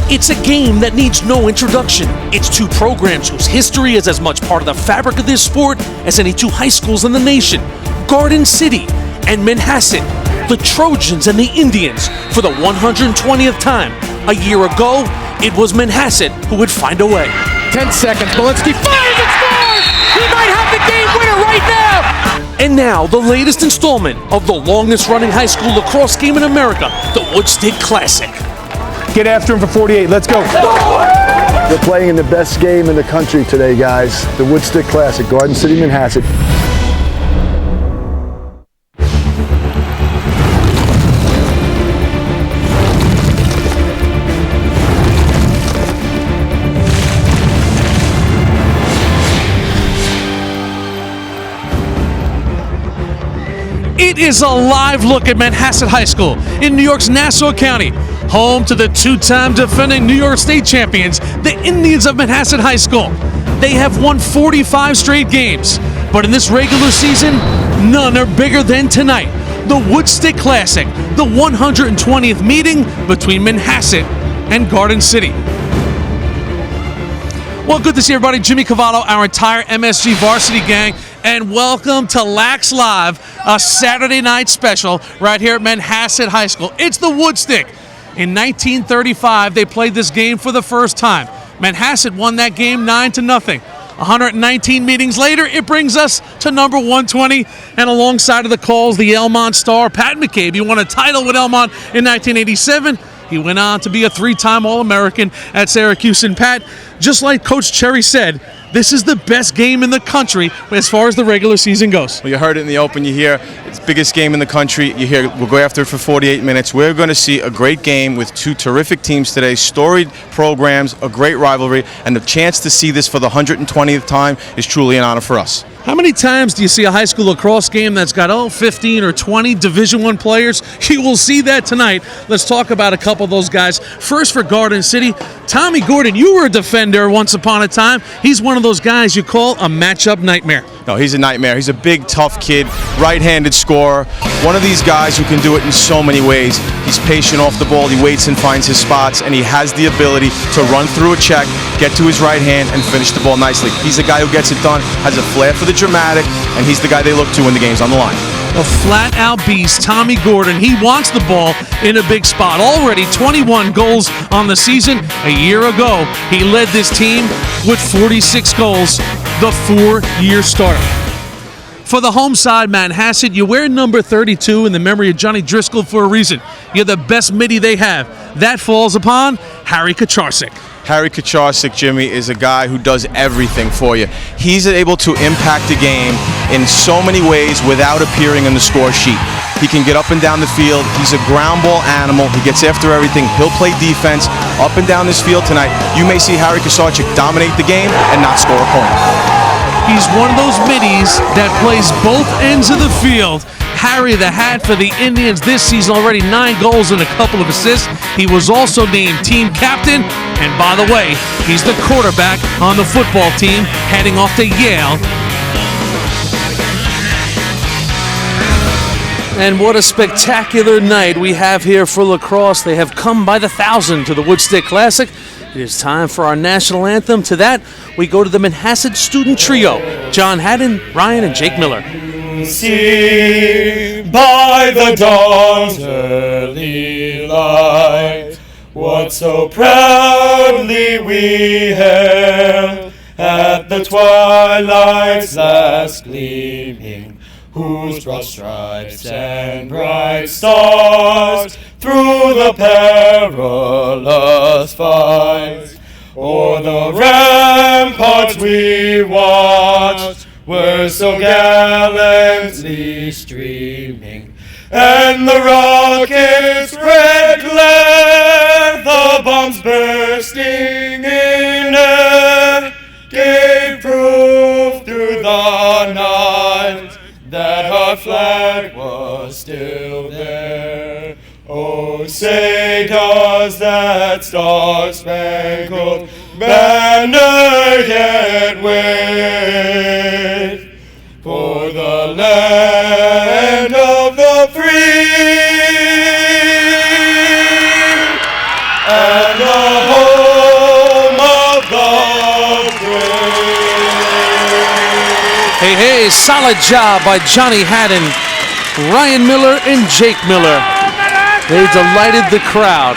It's a game that needs no introduction. It's two programs whose history is as much part of the fabric of this sport as any two high schools in the nation. Garden City and Manhasset, the Trojans and the Indians, for the 120th time. A year ago, it was Manhasset who would find a way. 10 seconds, Malinsky fires and scores! He might have the game winner right now! And now, the latest installment of the longest-running high school lacrosse game in America, the Woodstick Classic. Get after him for 48, let's go. They're playing in the best game in the country today, guys. The Woodstick Classic, Garden City, Manhasset. It is a live look at Manhasset High School in New York's Nassau County, home to the two-time defending New York State champions, the Indians of Manhasset High School. They have won 45 straight games, but in this regular season, none are bigger than tonight. The Woodstick Classic, the 120th meeting between Manhasset and Garden City. Well, good to see everybody. Jimmy Cavallo, our entire MSG varsity gang, and welcome to Lax Live, a Saturday night special right here at Manhasset High School. It's the Woodstick. In 1935, they played this game for the first time. Manhasset won that game 9-0. 119 meetings later, it brings us to number 120, and alongside of the calls, the Elmont star, Pat McCabe. He won a title with Elmont in 1987. He went on to be a three-time All-American at Syracuse. And Pat, just like Coach Cherry said, this is the best game in the country as far as the regular season goes. Well, you heard it in the open. You hear it's the biggest game in the country. You hear we'll go after it for 48 minutes. We're going to see a great game with two terrific teams today, storied programs, a great rivalry, and the chance to see this for the 120th time is truly an honor for us. How many times do you see a high school lacrosse game that's got, 15 or 20 Division I players? You will see that tonight. Let's talk about a couple of those guys. First for Garden City, Tommy Gordon. You were a defender once upon a time. He's one of those guys you call a matchup nightmare. No, he's a nightmare. He's a big, tough kid, right-handed scorer. One of these guys who can do it in so many ways. He's patient off the ball. He waits and finds his spots, and he has the ability to run through a check, get to his right hand, and finish the ball nicely. He's a guy who gets it done, has a flair for the dramatic, and he's the guy they look to when the game's on the line. A flat-out beast, Tommy Gordon. He wants the ball in a big spot. Already 21 goals on the season. A year ago, he led this team with 46 goals, the 4-year starter. For the home side, Manhasset, you wear number 32 in the memory of Johnny Driscoll for a reason. You're the best midi they have. That falls upon Harry Kacharsik. Harry Kacharsik, Jimmy, is a guy who does everything for you. He's able to impact the game in so many ways without appearing on the score sheet. He can get up and down the field. He's a ground ball animal. He gets after everything. He'll play defense up and down this field tonight. You may see Harry Kacharsik dominate the game and not score a point. He's one of those middies that plays both ends of the field. Harry, the hat for the Indians this season, already 9 goals and a couple of assists. He was also named team captain. And by the way, he's the quarterback on the football team heading off to Yale. And what a spectacular night we have here for lacrosse. They have come by the 1,000 to the Woodstick Classic. It is time for our national anthem. To that, we go to the Manhasset Student Trio, John Haddon, Ryan, and Jake Miller. See by the dawn's early light what so proudly we hailed at the twilight's last gleaming, whose broad stripes and bright stars through the perilous fight o'er the ramparts we watched were so gallantly streaming, and the rocket's red glare, the bombs bursting in air, gave proof through the night that our flag was still there. Oh, say does that star-spangled banner yet wave for the land of the free and home of the brave. Hey, solid job by Johnny Haddon, Ryan Miller, and Jake Miller. They delighted the crowd.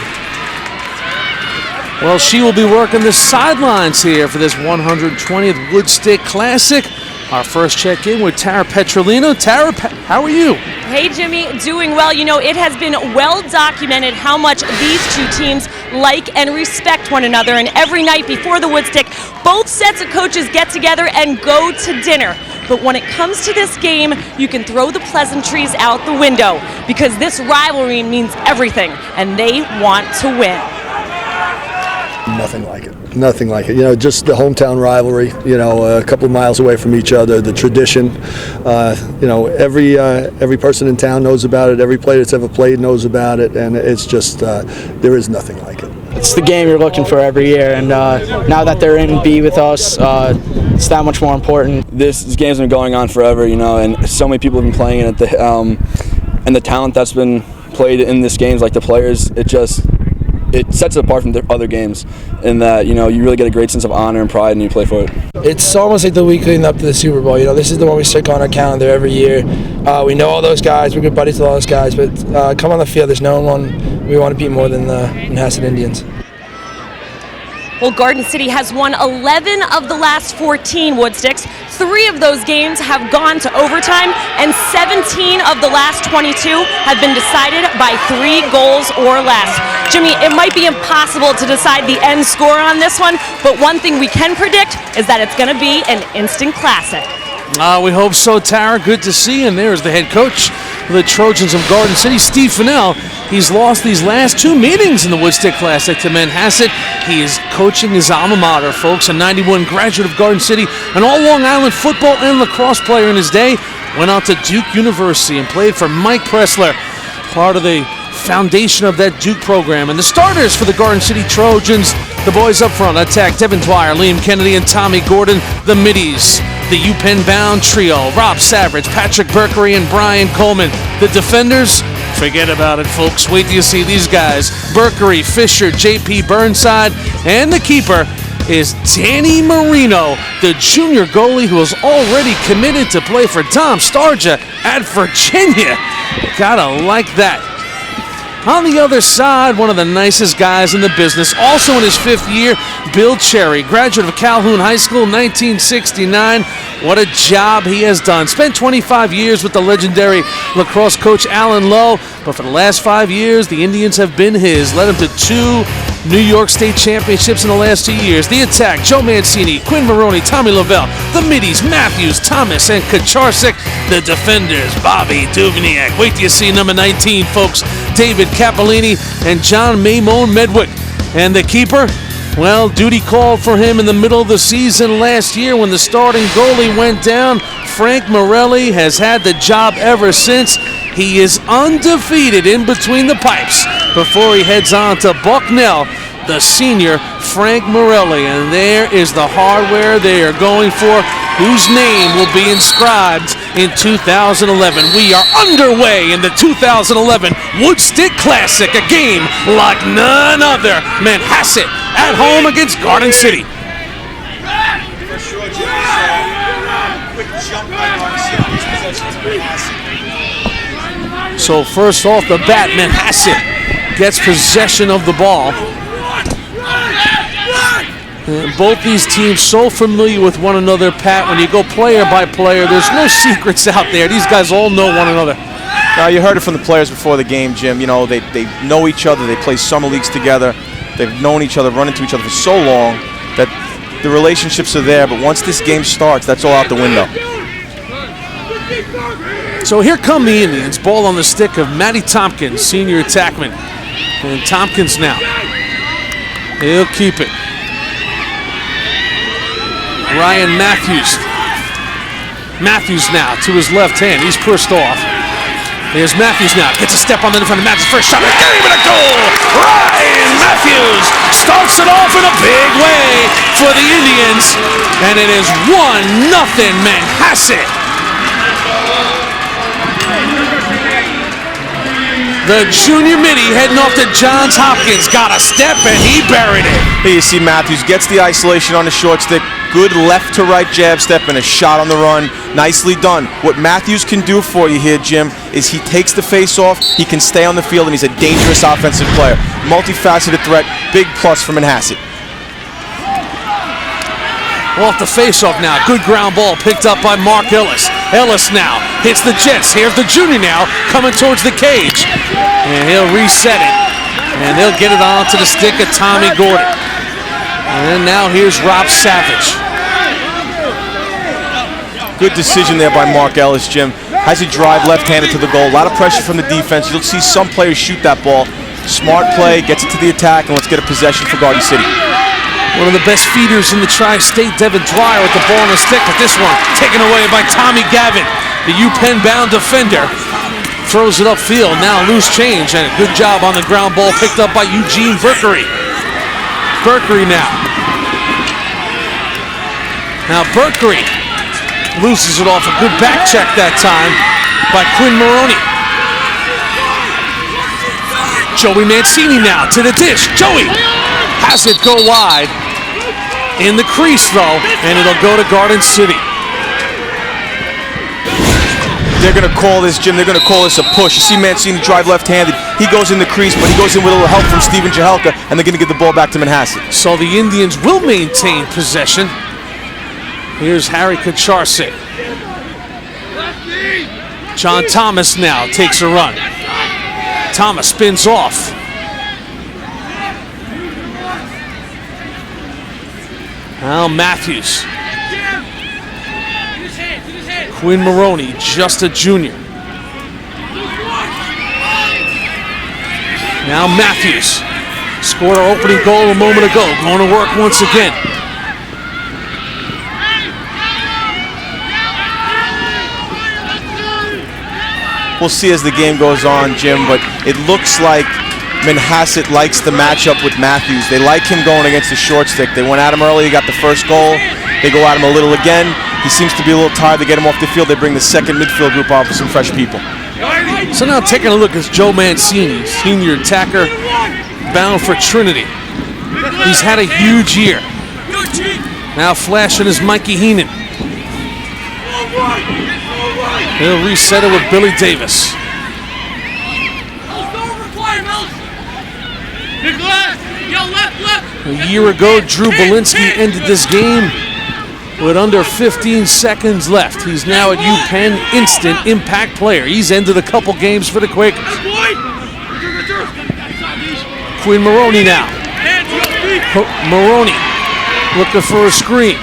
Well, she will be working the sidelines here for this 120th Woodstick Classic. Our first check-in with Tara Petrolino. Tara, how are you? Hey, Jimmy, doing well. You know, it has been well documented how much these two teams like and respect one another. And every night before the Woodstick, both sets of coaches get together and go to dinner. But when it comes to this game, you can throw the pleasantries out the window because this rivalry means everything, and they want to win. Nothing like it. Nothing like it. You know, just the hometown rivalry, you know, a couple of miles away from each other, the tradition. You know, every person in town knows about it. Every player that's ever played knows about it. And it's just, there is nothing like it. It's the game you're looking for every year. And now that they're in B with us, it's that much more important. This game's been going on forever, you know, and so many people have been playing it. And the talent that's been played in this game, like the players, it sets it apart from the other games in that, you know, you really get a great sense of honor and pride when you play for it. It's almost like the week leading up to the Super Bowl. You know, this is the one we stick on our calendar every year. We know all those guys. We're good buddies with all those guys. But come on the field, there's no one we want to beat more than the Manhasset Indians. Well, Garden City has won 11 of the last 14 Woodsticks. 3 of those games have gone to overtime, and 17 of the last 22 have been decided by 3 goals or less. Jimmy, it might be impossible to decide the end score on this one, but one thing we can predict is that it's going to be an instant classic. We hope so, Tara. Good to see you. And there's the head coach of the Trojans of Garden City, Steve Finnell. He's lost these last 2 meetings in the Woodstick Classic to Manhasset. He is coaching his alma mater, folks, a 91 graduate of Garden City, an all-Long Island football and lacrosse player in his day. Went out to Duke University and played for Mike Pressler, part of the foundation of that Duke program. And the starters for the Garden City Trojans, the boys up front, attack Devin Dwyer, Liam Kennedy, and Tommy Gordon. The middies, the UPenn-bound trio, Rob Savage, Patrick Berkery, and Brian Coleman. The defenders, forget about it, folks. Wait till you see these guys. Berkery, Fisher, J.P. Burnside, and the keeper is Danny Marino, the junior goalie who is already committed to play for Tom Starja at Virginia. Gotta like that. On the other side, one of the nicest guys in the business, also in his 5th year, Bill Cherry, graduate of Calhoun High School, 1969. What a job he has done. Spent 25 years with the legendary lacrosse coach Alan Lowe, but for the last 5 years, the Indians have been his. Led him to 2 New York State championships in the last 2 years. The attack, Joe Mancini, Quinn Maroney, Tommy Lavelle. The middies, Mathews, Thomas, and Kacharsik. The defenders, Bobby Duvniak. Wait till you see number 19, folks. David Capolini and John Maymone Medwick. And the keeper, well, duty called for him in the middle of the season last year when the starting goalie went down. Frank Morelli has had the job ever since. He is undefeated in between the pipes before he heads on to Bucknell, the senior Frank Morelli. And there is the hardware they are going for, whose name will be inscribed in 2011. We are underway in the 2011 Woodstick Classic, a game like none other. Manhasset at home against Garden City. So first off the bat, Manhasset gets possession of the ball. Both these teams so familiar with one another, Pat. When you go player by player, there's no secrets out there. These guys all know one another. You heard it from the players before the game, Jim. You know, they know each other. They play summer leagues together. They've known each other, run into each other for so long that the relationships are there. But once this game starts, that's all out the window. So here come the Indians. Ball on the stick of Matty Tompkins, senior attackman. And Tompkins now. He'll keep it. Ryan Mathews. Mathews now to his left hand. He's pushed off. There's Mathews now. Gets a step on the front of Mathews. First shot of the game and a goal. Ryan Mathews starts it off in a big way for the Indians. And it is 1-0 Manhasset. The junior midi heading off to Johns Hopkins. Got a step and he buried it. Here you see Mathews gets the isolation on the short stick. Good left to right jab step and a shot on the run. Nicely done. What Mathews can do for you here, Jim, is he takes the face off, he can stay on the field, and he's a dangerous offensive player. Multifaceted threat, big plus for Manhasset. Off the face-off now. Good ground ball picked up by Mark Ellis. Ellis now hits the Jets. Here's the junior now coming towards the cage. And he'll reset it. And they'll get it onto the stick of Tommy Gordon. And now here's Rob Savage. Good decision there by Mark Ellis, Jim. Has a drive left-handed to the goal. A lot of pressure from the defense. You'll see some players shoot that ball. Smart play, gets it to the attack, and let's get a possession for Garden City. One of the best feeders in the Tri-State, Devin Dwyer with the ball on the stick, but this one taken away by Tommy Gavin. The UPenn-bound defender throws it upfield. Now loose change, and a good job on the ground ball picked up by Eugene Berkery. Berkery now. Now Berkery loses it off. A good back check that time by Quinn Maroney. Joey Mancini now to the dish. Joey has it go wide. In the crease, though, and it'll go to Garden City. They're going to call this, Jim, they're going to call this a push. You see Mancini drive left-handed. He goes in the crease, but he goes in with a little help from Steven Jahelka, and they're going to give the ball back to Manhasset. So the Indians will maintain possession. Here's Harry Kacharczyk. John Thomas now takes a run. Thomas spins off. Now Mathews. Quinn Maroney, just a junior. Now Mathews. Scored our opening goal a moment ago. Going to work once again. We'll see as the game goes on, Jim, but it looks like Manhasset likes the matchup with Mathews. They like him going against the short stick. They went at him early, he got the first goal. They go at him a little again. He seems to be a little tired. They get him off the field. They bring the second midfield group off with some fresh people. So now taking a look at Joe Mancini, senior attacker, bound for Trinity. He's had a huge year. Now flashing is Mikey Heenan. He'll reset it with Billy Davis. A year ago, Drew Belinsky ended this game with under 15 seconds left. He's now at UPenn, instant impact player. He's ended a couple games for the Quakers. Quinn Maroney now. Maroney looking for a screen.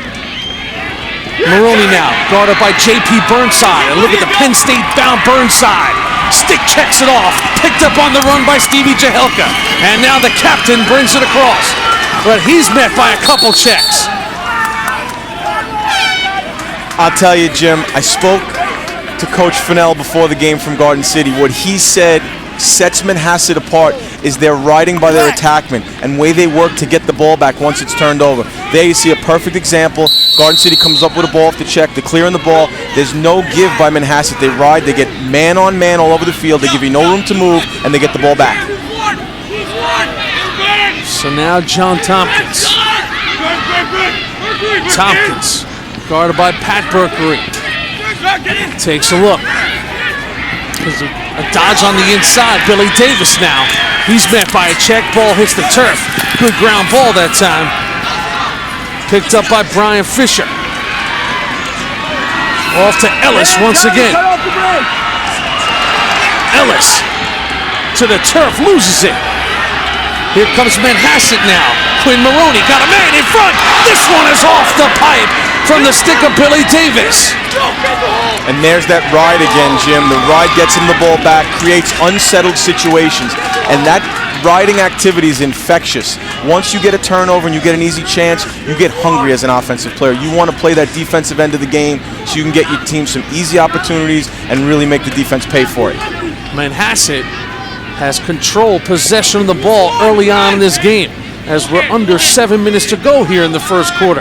Maroney now, guarded by J.P. Burnside. And look at the Penn State-bound Burnside. Stick checks it off. Picked up on the run by Stevie Jahelka. And now the captain brings it across. But he's met by a couple checks. I'll tell you, Jim, I spoke to Coach Finnell before the game from Garden City. What he said sets Manhasset apart is they're riding by their attackmen and way they work to get the ball back once it's turned over. There you see a perfect example. Garden City comes up with a ball off the check. They're clearing the ball. There's no give by Manhasset. They ride. They get man on man all over the field. They give you no room to move, and they get the ball back. So now John Tompkins. Tompkins, guarded by Pat Berkery. Takes a look. There's a dodge on the inside. Billy Davis now. He's met by a check. Ball hits the turf. Good ground ball that time. Picked up by Brian Fisher. Off to Ellis once again. Ellis to the turf, loses it. Here comes Manhasset now. Quinn Maroney got a man in front. This one is off the pipe from the stick of Billy Davis. And there's that ride again, Jim. The ride gets him the ball back, creates unsettled situations. And that riding activity is infectious. Once you get a turnover and you get an easy chance, you get hungry as an offensive player. You want to play that defensive end of the game so you can get your team some easy opportunities and really make the defense pay for it. Manhasset has control, possession of the ball early on in this game as we're under 7 minutes to go here in the first quarter.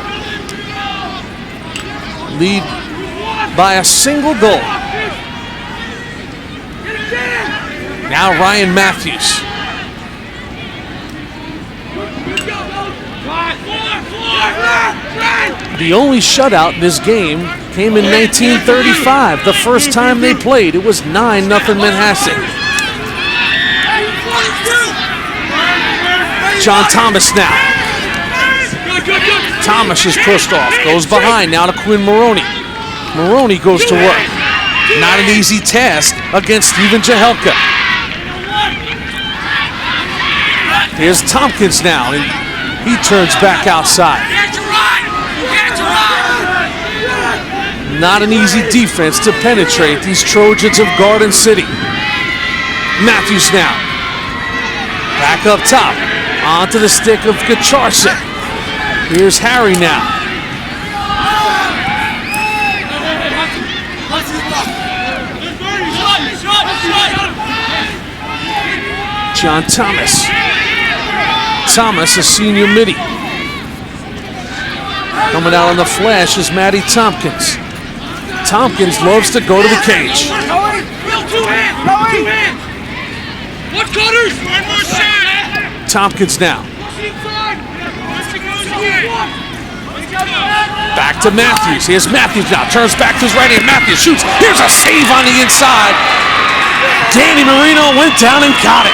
Lead by a single goal. Now Ryan Mathews. The only shutout in this game came in 1935. The first time they played, it was 9-0 Manhasset. John Thomas now. Thomas is pushed off, goes behind now to Quinn Maroney. Maroney goes to work. Not an easy task against Steven Jahelka. Here's Tompkins now, and he turns back outside. Not an easy defense to penetrate these Trojans of Garden City. Mathews now. Back up top. Onto the stick of Kacharczyk. Here's Harry now. John Thomas. Thomas, a senior midi. Coming out on the flash is Matty Tompkins. Tompkins loves to go to the cage. Tompkins now. Back to Mathews. Here's Mathews now. Turns back to his right hand. Mathews shoots. Here's a save on the inside. Danny Marino went down and caught it.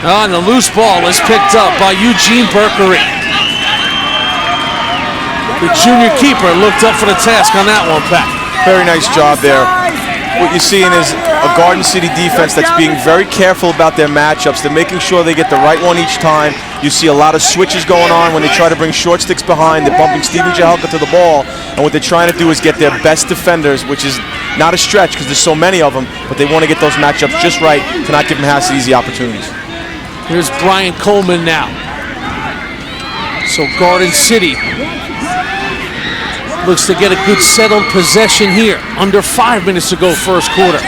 Oh, and the loose ball is picked up by Eugene Berkery. The junior keeper looked up for the task on that one, Pat. Very nice job there. What you're seeing is a Garden City defense that's being very careful about their matchups. They're making sure they get the right one each time. You see a lot of switches going on when they try to bring short sticks behind. They're bumping Steven Jahelka to the ball, and what they're trying to do is get their best defenders, which is not a stretch because there's so many of them, but they want to get those matchups just right to not give Manhasset easy opportunities. Here's Brian Coleman now. So Garden City looks to get a good settled possession here. Under 5 minutes to go first quarter.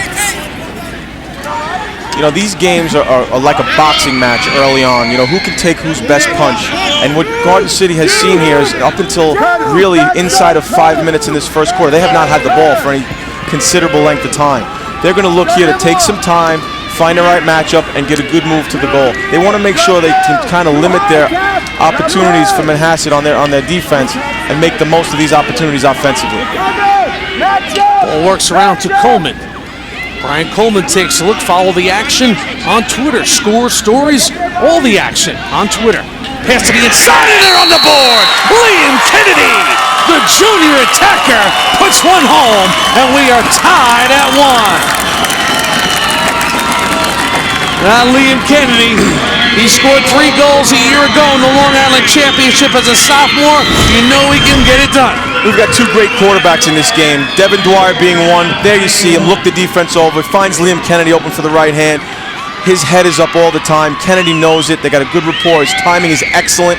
You know, these games are like a boxing match early on. You know, who can take whose best punch? And what Garden City has seen here is up until really inside of 5 minutes in this first quarter, they have not had the ball for any considerable length of time. They're going to look here to take some time, find the right matchup, and get a good move to the goal. They want to make sure they can kind of limit their opportunities for Manhasset on their defense and make the most of these opportunities offensively. Ball works around to Coleman. Brian Coleman takes a look, follow the action on Twitter. Score stories, all the action on Twitter. Pass to the inside, and they're on the board. Liam Kennedy, the junior attacker, puts one home, and we are tied at 1. Now Liam Kennedy, he scored 3 goals a year ago in the Long Island Championship as a sophomore. You know he can get it done. We've got 2 great quarterbacks in this game. Devin Dwyer being one. There you see him, look the defense over, finds Liam Kennedy open for the right hand. His head is up all the time. Kennedy knows it. They got a good rapport. His timing is excellent.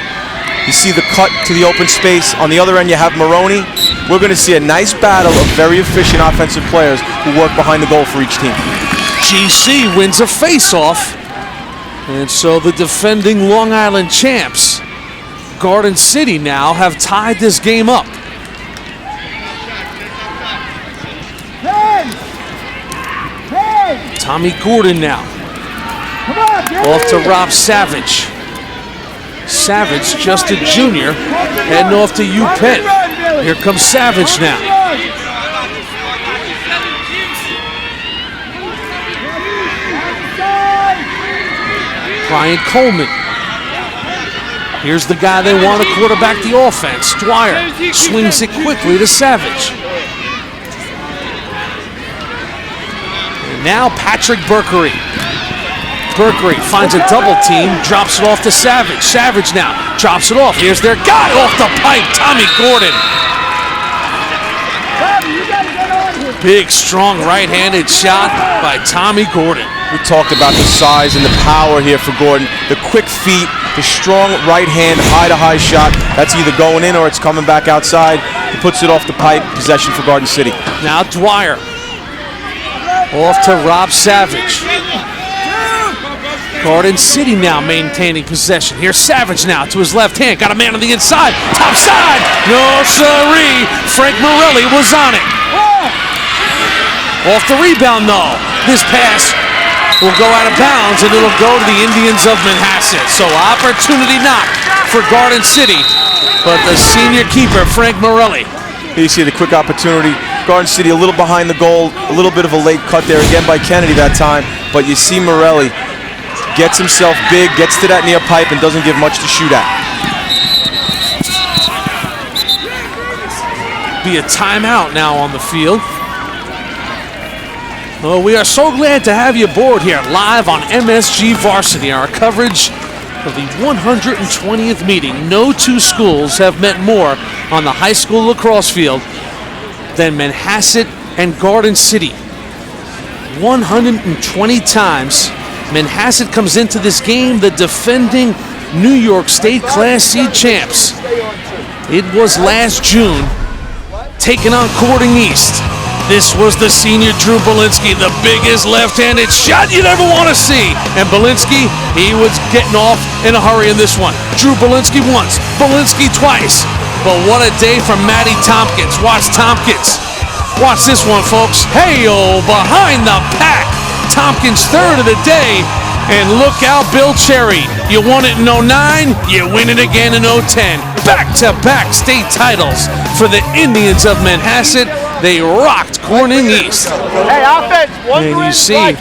You see the cut to the open space. On the other end, you have Maroney. We're going to see a nice battle of very efficient offensive players who work behind the goal for each team. GC wins a face-off, and so the defending Long Island champs, Garden City, now have tied this game up. Tommy Gordon now, off to Rob Savage. Savage, just a junior, heading off to UPenn. Here comes Savage now. Brian Coleman. Here's the guy they want to quarterback the offense. Dwyer swings it quickly to Savage. And now Patrick Berkery. Berkery finds a double team, drops it off to Savage. Savage now drops it off. Here's their guy off the pipe, Tommy Gordon. Big, strong right-handed shot by Tommy Gordon. We talked about the size and the power here for Gordon. The quick feet, the strong right hand, high-to-high shot. That's either going in or it's coming back outside. He puts it off the pipe. Possession for Garden City. Now Dwyer. Off to Rob Savage. Garden City now maintaining possession. Here's Savage now to his left hand. Got a man on the inside. Top side. No, sirree. Frank Morelli was on it. Off the rebound, though. This pass will go out of bounds, and it'll go to the Indians of Manhasset. So opportunity not for Garden City, but the senior keeper, Frank Morelli. Here you see the quick opportunity. Garden City a little behind the goal, a little bit of a late cut there again by Kennedy that time, but you see Morelli gets himself big, gets to that near pipe, and doesn't give much to shoot at. Be a timeout now on the field. Well, we are so glad to have you aboard here live on MSG Varsity, our coverage of the 120th meeting. No two schools have met more on the high school lacrosse field than Manhasset and Garden City. 120 times Manhasset comes into this game the defending New York State Class C champs. It was last June, taking on Corning East. This was the senior Drew Belinsky, the biggest left-handed shot you'd ever want to see. And Belinsky, he was getting off in a hurry in this one. Drew Belinsky once, Belinsky twice. But what a day from Matty Tompkins. Watch Tompkins. Watch this one, folks. Hey-oh, behind the pack. Tompkins third of the day. And look out, Bill Cherry. You won it in 09, you win it again in 010. Back-to-back state titles for the Indians of Manhasset. They rocked Corning East. Hey, offense. And you see,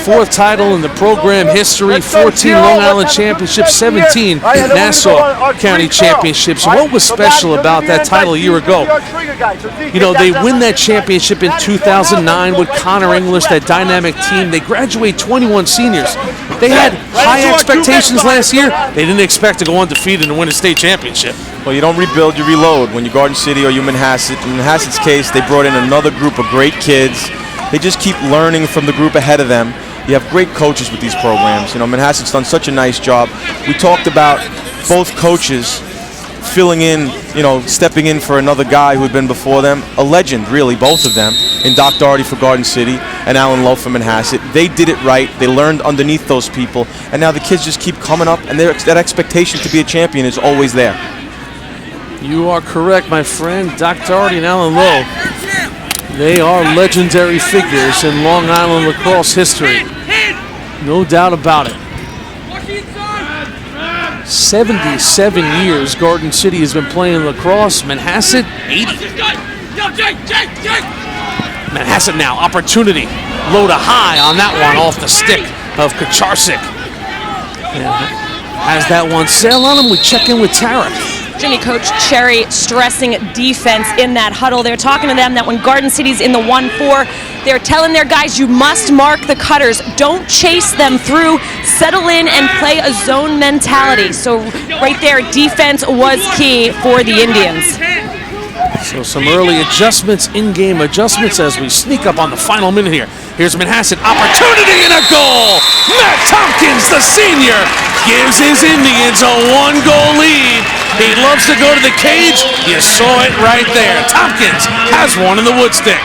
fourth title in the program history, 14 Long Island Championships, 17 Nassau County Championships. And what was special about that title a year ago? You know, they win that championship in 2009 with Connor English, that dynamic team. They graduate 21 seniors. They had high expectations last year. They didn't expect to go undefeated and win a state championship. Well, you don't rebuild, you reload. When you're Garden City or you Manhasset. In Manhasset's case, they brought in another group of great kids. They just keep learning from the group ahead of them. You have great coaches with these programs. You know, Manhasset's done such a nice job. We talked about both coaches filling in, you know, stepping in for another guy who had been before them. A legend, really, both of them, in Doc Doherty for Garden City and Alan Lowe for Manhasset. They did it right. They learned underneath those people. And now the kids just keep coming up, and that expectation to be a champion is always there. You are correct, my friend. Doc Doherty and Alan Lowe, they are legendary figures in Long Island lacrosse history. No doubt about it. 77 years Garden City has been playing lacrosse. Manhasset, 80. Manhasset now, opportunity. Low to high on that one off the stick of Kacharsik. As that one sail on him, we check in with Tara. Jimmy, Coach Cherry stressing defense in that huddle. They're talking to them that when Garden City's in the 1-4, they're telling their guys, you must mark the cutters. Don't chase them through. Settle in and play a zone mentality. So right there, defense was key for the Indians. So some early adjustments, in-game adjustments as we sneak up on the final minute here. Here's Manhasset, opportunity and a goal! Matt Tompkins, the senior, gives his Indians a one-goal lead. He loves to go to the cage. You saw it right there. Tompkins has one in the Woodstick.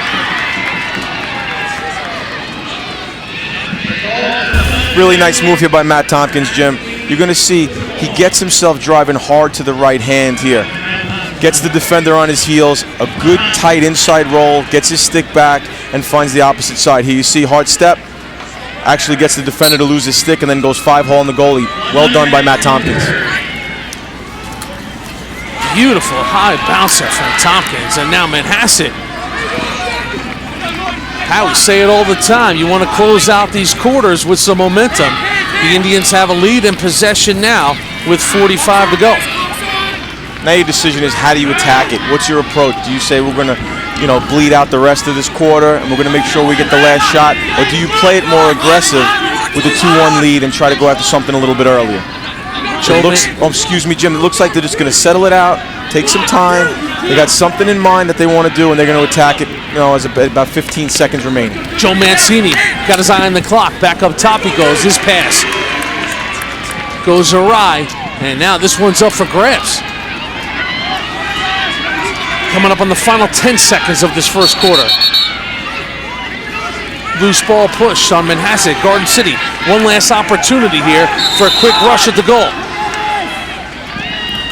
Really nice move here by Matt Tompkins, Jim. You're going to see he gets himself driving hard to the right hand here. Gets the defender on his heels, a good tight inside roll, gets his stick back, and finds the opposite side. Here you see hard step, actually gets the defender to lose his stick, and then goes 5-hole on the goalie. Well done by Matt Tompkins. Beautiful high bouncer from Tompkins, and now Manhasset. How we say it all the time, you want to close out these quarters with some momentum. The Indians have a lead in possession now with 45 to go. Now your decision is, how do you attack it? What's your approach? Do you say we're going to, you know, bleed out the rest of this quarter and we're going to make sure we get the last shot? Or do you play it more aggressive with a 2-1 lead and try to go after something a little bit earlier? It looks, excuse me, Jim, it looks like they're just going to settle it out, take some time. They got something in mind that they want to do, and they're going to attack it, you know, as about 15 seconds remaining. Joe Mancini got his eye on the clock. Back up top he goes. His pass goes awry, and now this one's up for grabs. Coming up on the final 10 seconds of this first quarter. Loose ball push on Manhasset. Garden City, one last opportunity here for a quick rush at the goal.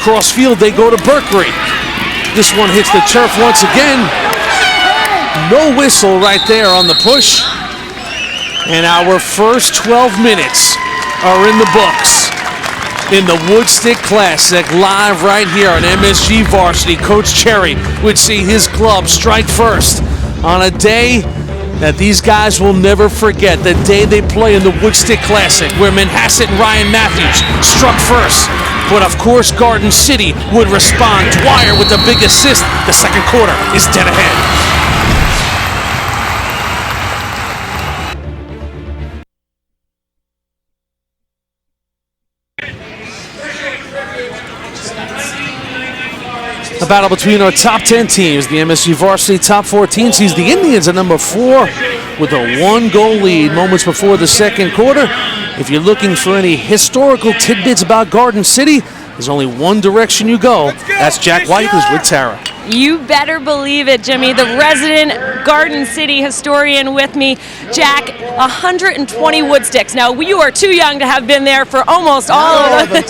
Cross field, they go to Berkery. This one hits the turf once again. No whistle right there on the push. And our first 12 minutes are in the books in the Woodstick Classic, live right here on MSG Varsity. Coach Cherry would see his club strike first on a day that these guys will never forget, the day they play in the Woodstick Classic, where Manhasset and Ryan Mathews struck first. But of course, Garden City would respond. Dwyer with the big assist. The second quarter is dead ahead. A battle between our top 10 teams. The MSG Varsity top 14 sees the Indians at number 4 with a 1-goal lead moments before the second quarter. If you're looking for any historical tidbits about Garden City, there's only one direction you go. That's Jack White, who's with Tara. You better believe it, Jimmy. The resident Garden City historian with me. Jack, 120 Woodsticks. Now, you are too young to have been there for almost all of them.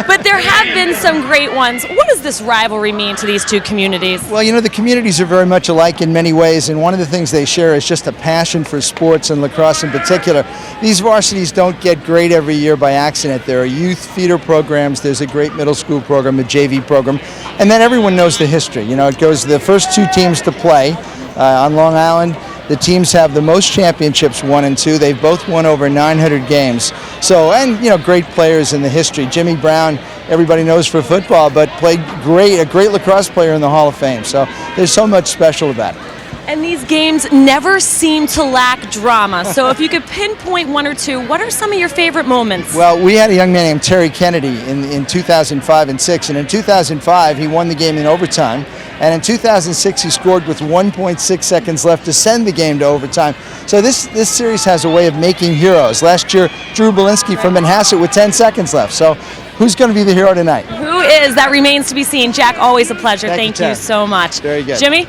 But there have been some great ones. What does this rivalry mean to these two communities? Well, you know, the communities are very much alike in many ways, and one of the things they share is just a passion for sports and lacrosse in particular. These varsities don't get great every year by accident. There are youth feeder programs. There's a great middle school program, a JV program, and then everyone knows the history. You know, it goes to the first two teams to play on Long Island. The teams have the most championships, 1 and 2. They've both won over 900 games. So, and you know, great players in the history. Jimmy Brown, everybody knows for football, but played a great lacrosse player in the Hall of Fame. So there's so much special about it. And these games never seem to lack drama. So if you could pinpoint one or two, what are some of your favorite moments? Well, we had a young man named Terry Kennedy in 2005 and 6. And in 2005, he won the game in overtime. And in 2006, he scored with 1.6 seconds left to send the game to overtime. So this series has a way of making heroes. Last year, Drew Belinsky from Manhasset with 10 seconds left. So who's going to be the hero tonight? Who is? That remains to be seen. Jack, always a pleasure. Thank you so much. Very good. Jimmy?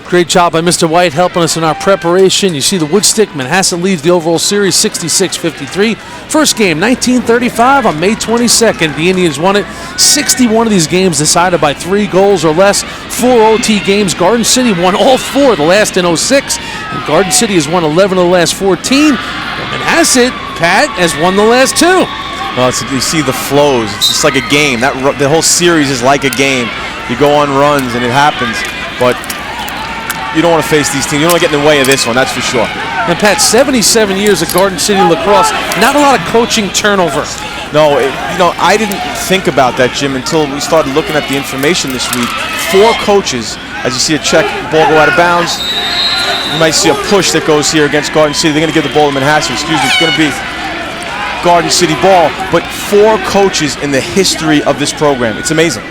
Great job by Mr. White helping us in our preparation. You see the Woodstick. Manhasset leads the overall series 66-53. First game, 1935 on May 22nd. The Indians won it. 61 of these games decided by 3 goals or less. 4 OT games. Garden City won all 4, the last in 06. And Garden City has won 11 of the last 14. And Manhasset, Pat, has won the last 2. Well, you see the flows. It's just like a game. The whole series is like a game. You go on runs and it happens. But you don't want to face these teams. You don't want to get in the way of this one, that's for sure. And Pat, 77 years of Garden City lacrosse, not a lot of coaching turnover. No, I didn't think about that, Jim, until we started looking at the information this week. 4 coaches, as you see a check, ball go out of bounds. You might see a push that goes here against Garden City. They're going to give the ball to Manhasset. Excuse me, it's going to be Garden City ball. But 4 coaches in the history of this program. It's amazing.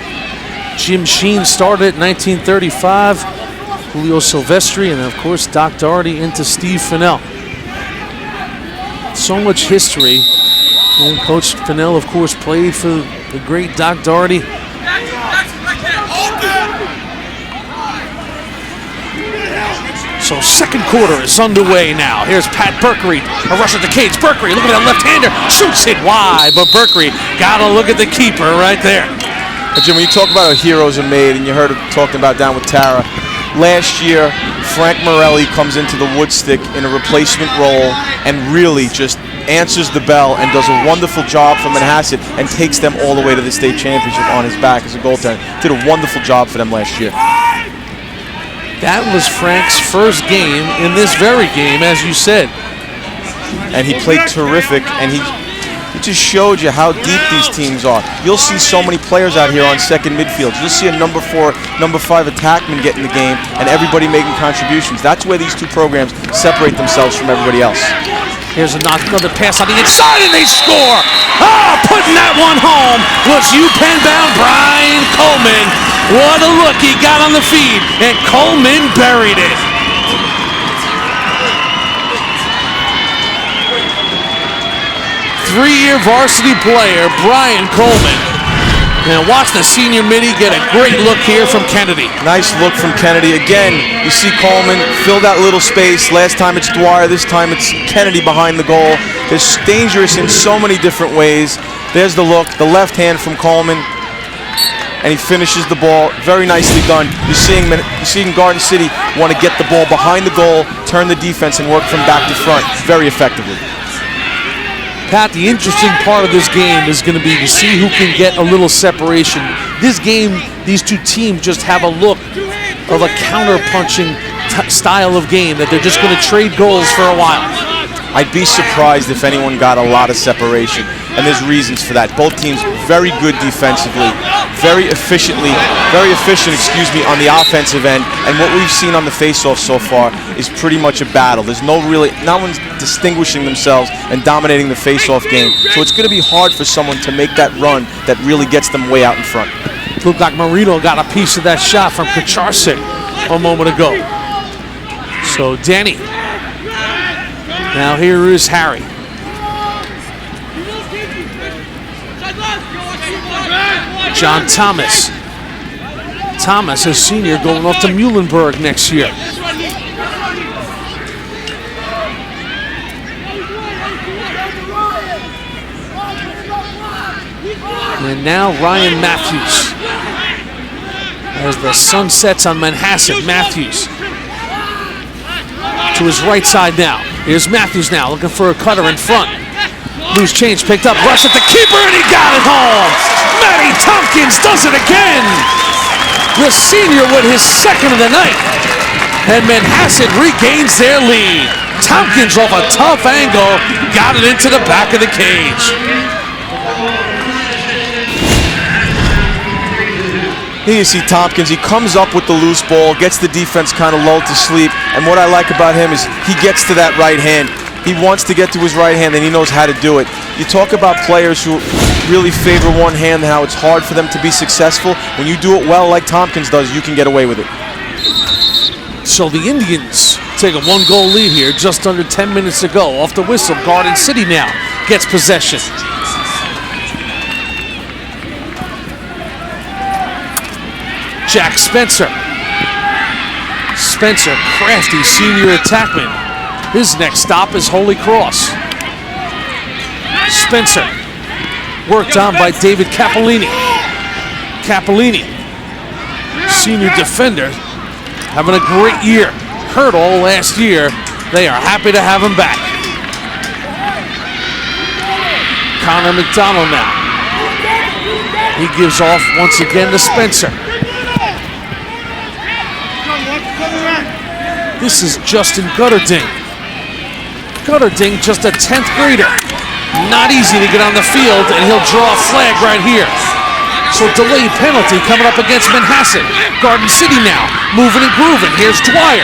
Jim Sheen started in 1935. Julio Silvestri, and then of course Doc Doherty into Steve Finnell. So much history. And Coach Finnell, of course, played for the great Doc Doherty. So second quarter is underway now. Here's Pat Berkery, a rush at the cage. Berkery, look at that left-hander, shoots it wide, but Berkery gotta look at the keeper right there. But Jim, when you talk about how heroes are made, and you heard him talking about down with Tara, last year, Frank Morelli comes into the Woodstick in a replacement role and really just answers the bell and does a wonderful job for Manhasset and takes them all the way to the state championship on his back as a goaltender. Did a wonderful job for them last year. That was Frank's first game in this very game, as you said. And he played terrific, and he just showed you how deep these teams are. You'll see so many players out here on second midfield. You'll see a number 4, number 5 attackman get in the game, and everybody making contributions. That's where these two programs separate themselves from everybody else. Here's another pass on the inside, and they score! Putting that one home was UPenn-bound Brian Coleman. What a look he got on the feed, and Coleman buried it. Three-year varsity player, Brian Coleman. And watch the senior midi get a great look here from Kennedy. Nice look from Kennedy. Again, you see Coleman fill that little space. Last time it's Dwyer, this time it's Kennedy behind the goal. It's dangerous in so many different ways. There's the look, the left hand from Coleman. and he finishes the ball. Very nicely done. You're seeing Garden City want to get the ball behind the goal, turn the defense, and work from back to front very effectively. Pat, the interesting part of this game is going to be to see who can get a little separation. This game, these two teams just have a look of a counter-punching style of game that they're just going to trade goals for a while. I'd be surprised if anyone got a lot of separation, and there's reasons for that. Both teams very good defensively, very efficient, on the offensive end, and what we've seen on the face-off so far is pretty much a battle. There's no one's distinguishing themselves and dominating the face-off game, so it's going to be hard for someone to make that run that really gets them way out in front. Looked like Marino got a piece of that shot from Kacharczyk a moment ago. So Danny. Now here is Harry. John Thomas. Thomas, a senior, going off to Muhlenberg next year. And now Ryan Mathews. As the sun sets on Manhasset, Mathews to his right side now. Here's Mathews now, looking for a cutter in front. Loose change picked up, rush at the keeper, and he got it home! Matty Tompkins does it again! The senior with his second of the night. And Manhasset regains their lead. Tompkins off a tough angle, got it into the back of the cage. Here you see Tompkins, he comes up with the loose ball, gets the defense kind of lulled to sleep, and what I like about him is he gets to that right hand. He wants to get to his right hand, and he knows how to do it. You talk about players who really favor one hand and how it's hard for them to be successful. When you do it well like Tompkins does, you can get away with it. So the Indians take a one-goal lead here just under 10 minutes to go. Off the whistle, Garden City now gets possession. Jack Spencer. Spencer, crafty senior attackman. His next stop is Holy Cross. Spencer, worked on by David Cappellini. Cappellini, senior defender, having a great year. Hurt all last year. They are happy to have him back. Connor McDonald now. He gives off once again to Spencer. This is Justin Gutterding. Gutterding, just a 10th grader. Not easy to get on the field, and he'll draw a flag right here. So delayed penalty coming up against Manhasset. Garden City now, moving and grooving. Here's Dwyer.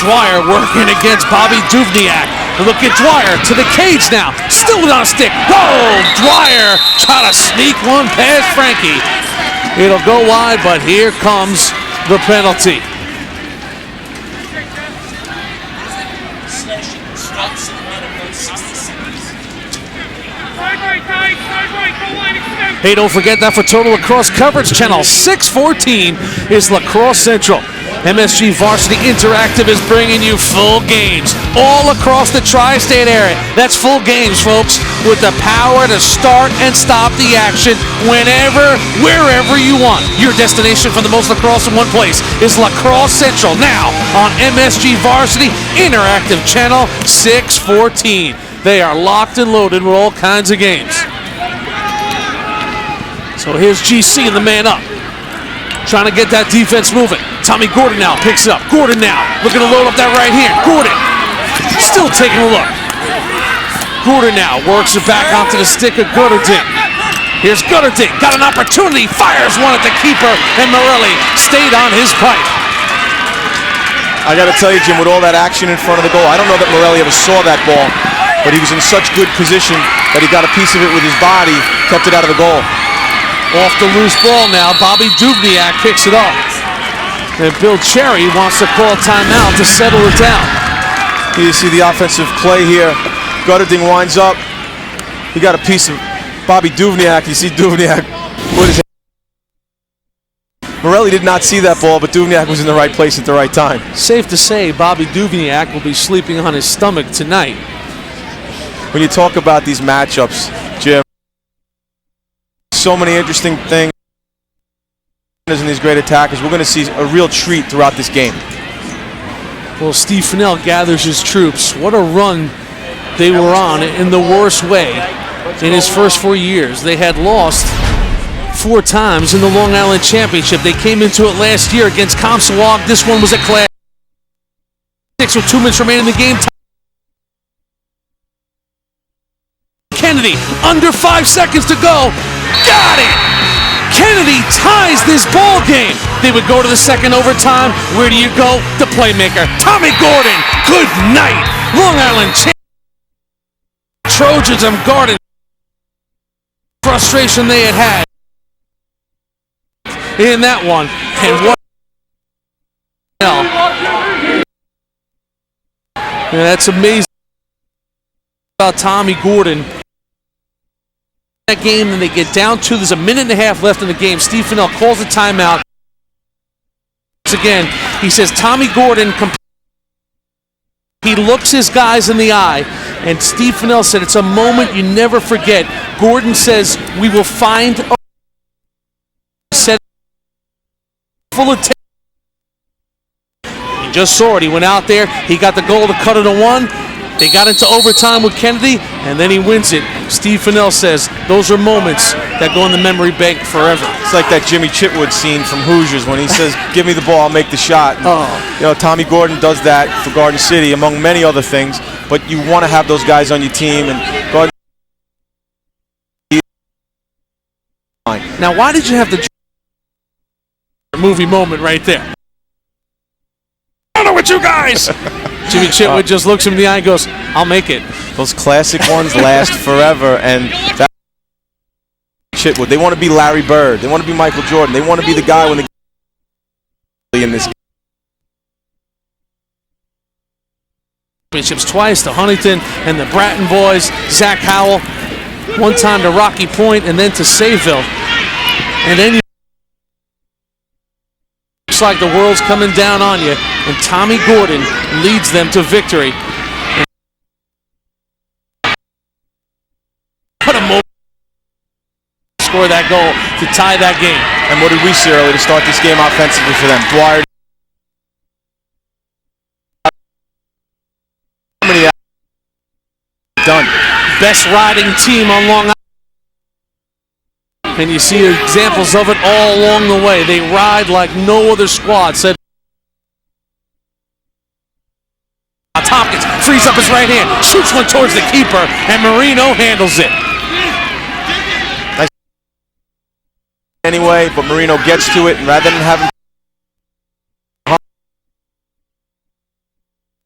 Dwyer working against Bobby Duvniak. Look at Dwyer to the cage now. Still on a stick. Goal! Dwyer trying to sneak one past Frankie. It'll go wide, but here comes the penalty. Hey, don't forget that for Total Lacrosse coverage, channel 614 is Lacrosse Central. MSG Varsity Interactive is bringing you full games all across the tri-state area. That's full games, folks, with the power to start and stop the action whenever, wherever you want. Your destination for the most lacrosse in one place is Lacrosse Central, now on MSG Varsity Interactive channel 614. They are locked and loaded with all kinds of games. So here's GC and the man up, trying to get that defense moving. Tommy Gordon now picks it up. Gordon now looking to load up that right hand. Gordon still taking a look. Gordon now works it back onto the stick of Gutterding. Here's Gutterding, got an opportunity, fires one at the keeper, and Morelli stayed on his pipe. I got to tell you, Jim, with all that action in front of the goal, I don't know that Morelli ever saw that ball, but he was in such good position that he got a piece of it with his body, kept it out of the goal. Off the loose ball now, Bobby Duvniak picks it up. And Bill Cherry wants to call timeout to settle it down. Here you see the offensive play here. Gutterding winds up. He got a piece of Bobby Duvniak. You see Duvniak put his hand. Morelli did not see that ball, but Duvniak was in the right place at the right time. Safe to say, Bobby Duvniak will be sleeping on his stomach tonight. When you talk about these matchups, Jim, so many interesting things in these great attackers. We're going to see a real treat throughout this game. Well, Steve Finnell gathers his troops. What a run they were on in the worst way in his first 4 years. They had lost 4 times in the Long Island Championship. They came into it last year against Comstock. This one was a class 6 with 2 minutes remaining in the game. Kennedy, under 5 seconds to go. Got it! Kennedy ties this ball game. They would go to the second overtime. Where do you go? The playmaker, Tommy Gordon. Good night. Long Island Trojans and Garden. Frustration they had in that one. And what? Yeah, that's amazing about Tommy Gordon. That game, and they get down to, there's a minute and a half left in the game. Steve Finnell calls the timeout. Again, he says Tommy Gordon, he looks his guys in the eye, and Steve Finnell said it's a moment you never forget. Gordon says we will find a set full of he just saw it. He went out there, he got the goal to cut it to 1. They got into overtime with Kennedy, and then he wins it. Steve Finnell says those are moments that go in the memory bank forever. It's like that Jimmy Chitwood scene from Hoosiers when he says, "Give me the ball, I'll make the shot." And, you know, Tommy Gordon does that for Garden City, among many other things. But you want to have those guys on your team, and Garden. Now, why did you have the movie moment right there? I don't know what you guys. Jimmy Chitwood just looks him in the eye and goes, "I'll make it." Those classic ones last forever, and that Chitwood. They want to be Larry Bird. They want to be Michael Jordan. They want to be the guy when they in this game. Championships twice to Huntington and the Bratton boys. Zach Howell, one time to Rocky Point and then to Sayville, and then looks like the world's coming down on you, and Tommy Gordon leads them to victory. What a moment to score that goal to tie that game. And what did we see early to start this game offensively for them? Dwyer. Done. Best riding team on Long Island. And you see examples of it all along the way. They ride like no other squad. Said Tompkins frees up his right hand, shoots one towards the keeper, and Marino handles it. Nice. Anyway, but Marino gets to it, and rather than having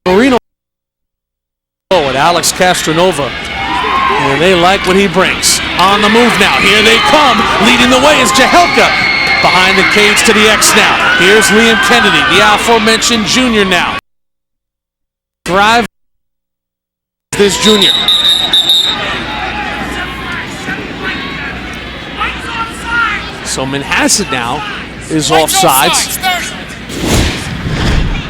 Marino with Alex Castronova. And they like what he brings. On the move now. Here they come. Leading the way is Jahelka. Behind the cage to the X now. Here's Liam Kennedy, the aforementioned junior now. Drive this junior. So Manhasset now is offsides.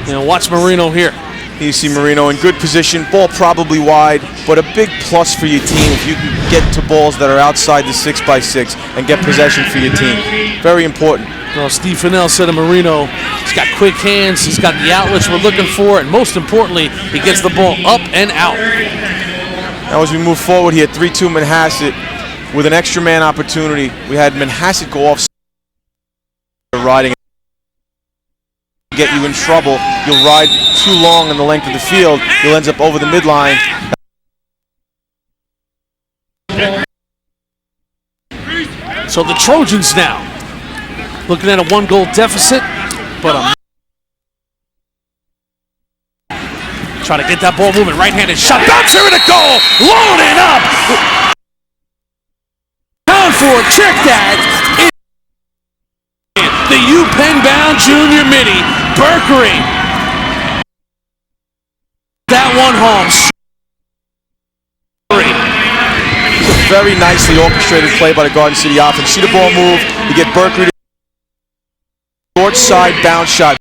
And watch Marino here. You see Marino in good position, ball probably wide, but a big plus for your team if you can get to balls that are outside the 6x6 and get possession for your team. Very important. Well, Steve Finnell said to Marino, he's got quick hands, he's got the outlets we're looking for, and most importantly, he gets the ball up and out. Now as we move forward here, 3-2 Manhasset with an extra man opportunity. We had Manhasset go off riding. Get you in trouble. You'll ride too long in the length of the field. You'll end up over the midline. So the Trojans now looking at a 1-goal deficit, but try to get that ball moving. Right-handed shot, bouncer and a goal, loaded up. Down for a trick that. The UPenn-bound junior midi, Berkery. That one home. It's a very nicely orchestrated play by the Garden City offense. See the ball move. You get Berkery to short side bounce shot.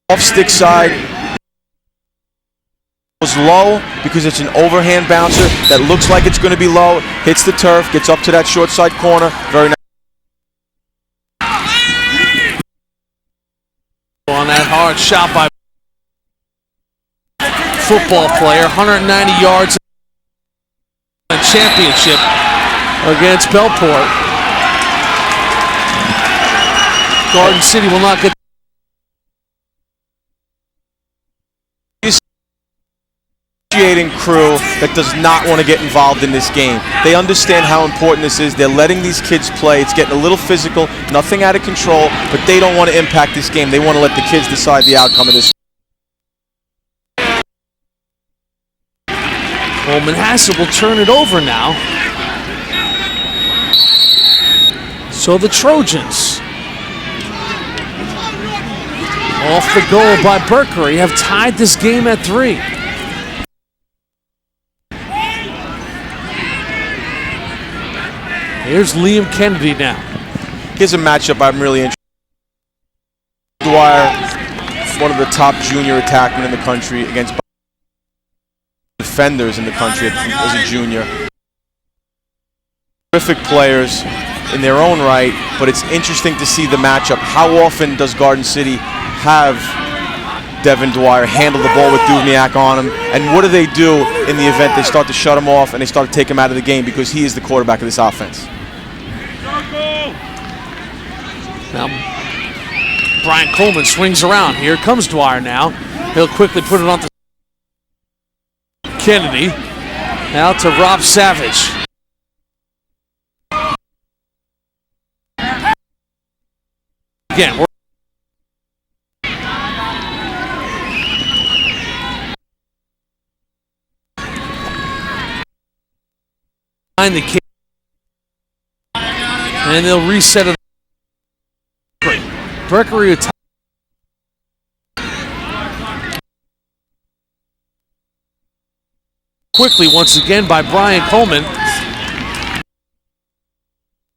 Off stick side. Goes low because it's an overhand bouncer that looks like it's going to be low, hits the turf, gets up to that short side corner. Very nice. On that hard shot by football player, 190 yards in the championship against Bellport. Garden City will not get crew that does not want to get involved in this game. They understand how important this is. They're letting these kids play. It's getting a little physical, nothing out of control, but they don't want to impact this game. They want to let the kids decide the outcome of this. Well, Manhasset will turn it over now. So the Trojans, off the goal by Berkery, have tied this game at 3. Here's Liam Kennedy now. Here's a matchup I'm really interested in. Dwyer, one of the top junior attackmen in the country, against defenders in the country as a junior. Terrific players in their own right, but it's interesting to see the matchup. How often does Garden City have Devin Dwyer handle the ball with Duvniak on him? And what do they do in the event they start to shut him off and they start to take him out of the game because he is the quarterback of this offense? Now, Brian Coleman swings around. Here comes Dwyer now. He'll quickly put it on to Kennedy. Now to Rob Savage. Again, we're behind the kick. And they'll reset it. Berkery quickly once again by Brian Coleman.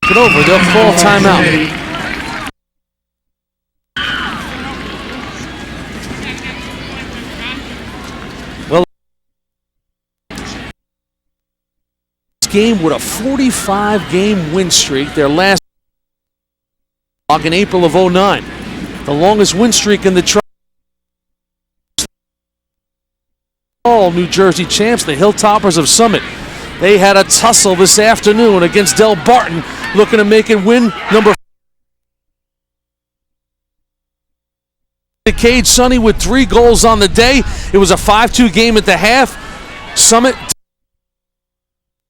Get over, they'll call timeout. Well, this game with a 45-game win streak, their last in April of 09. The longest win streak in the all New Jersey champs, the Hilltoppers of Summit. They had a tussle this afternoon against Del Barton, looking to make it win number 4. The Cade Sonny with 3 goals on the day. It was a 5-2 game at the half. Summit,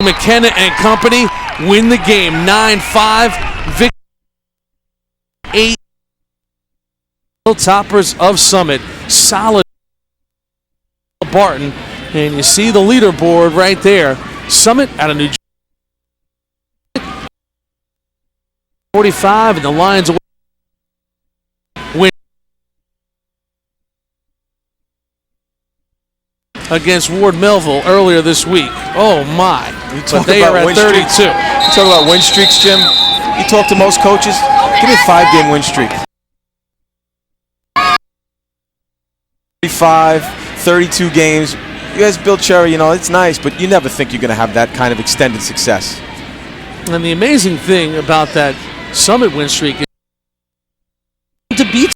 McKenna and company win the game 9-5. Victory 8. Hilltoppers of Summit, solid Barton, and you see the leaderboard right there. Summit out of New Jersey, 45, and the Lions win against Ward Melville earlier this week. Oh my! But they are at 32. You talk about win streaks, Jim. You talk to most coaches. Give me a 5-game win streak. 32 games. You guys build Cherry, you know, it's nice, but you never think you're going to have that kind of extended success. And the amazing thing about that Summit win streak is to beat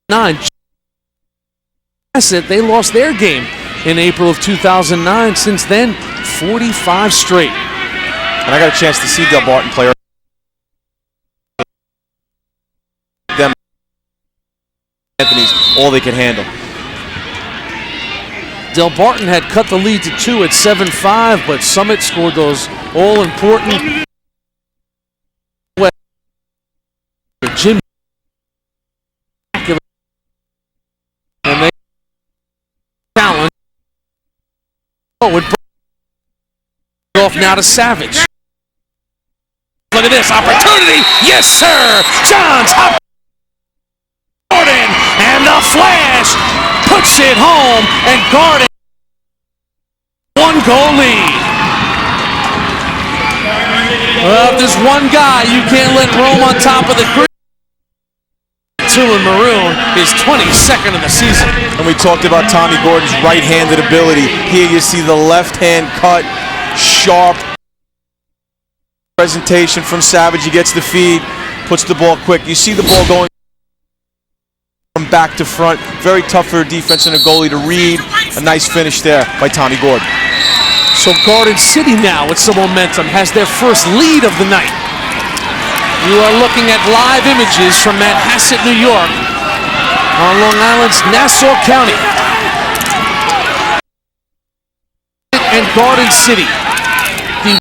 9. They lost their game in April of 2009. Since then, 45 straight. And I got a chance to see Del Barton play. Them Anthony's all they could handle. Del Barton had cut the lead to 2 at 7-5, but Summit scored those all-important Jim and they challenge. Oh, it off now to Savage. Look at this opportunity. Yes, sir. Johns Hop Gordon and the flash puts it home, and Garden 1-goal lead. Well, if there's one guy you can't let roam on top of the crease, 2 in maroon, his 22nd of the season. And we talked about Tommy Gordon's right-handed ability. Here you see the left hand cut, sharp presentation from Savage. He gets the feed, puts the ball quick. You see the ball going from back to front. Very tough for a defense and a goalie to read. A nice finish there by Tommy Gordon. So Garden City now with some momentum has their first lead of the night. You are looking at live images from Manhasset, New York, on Long Island's Nassau County. And Garden City, the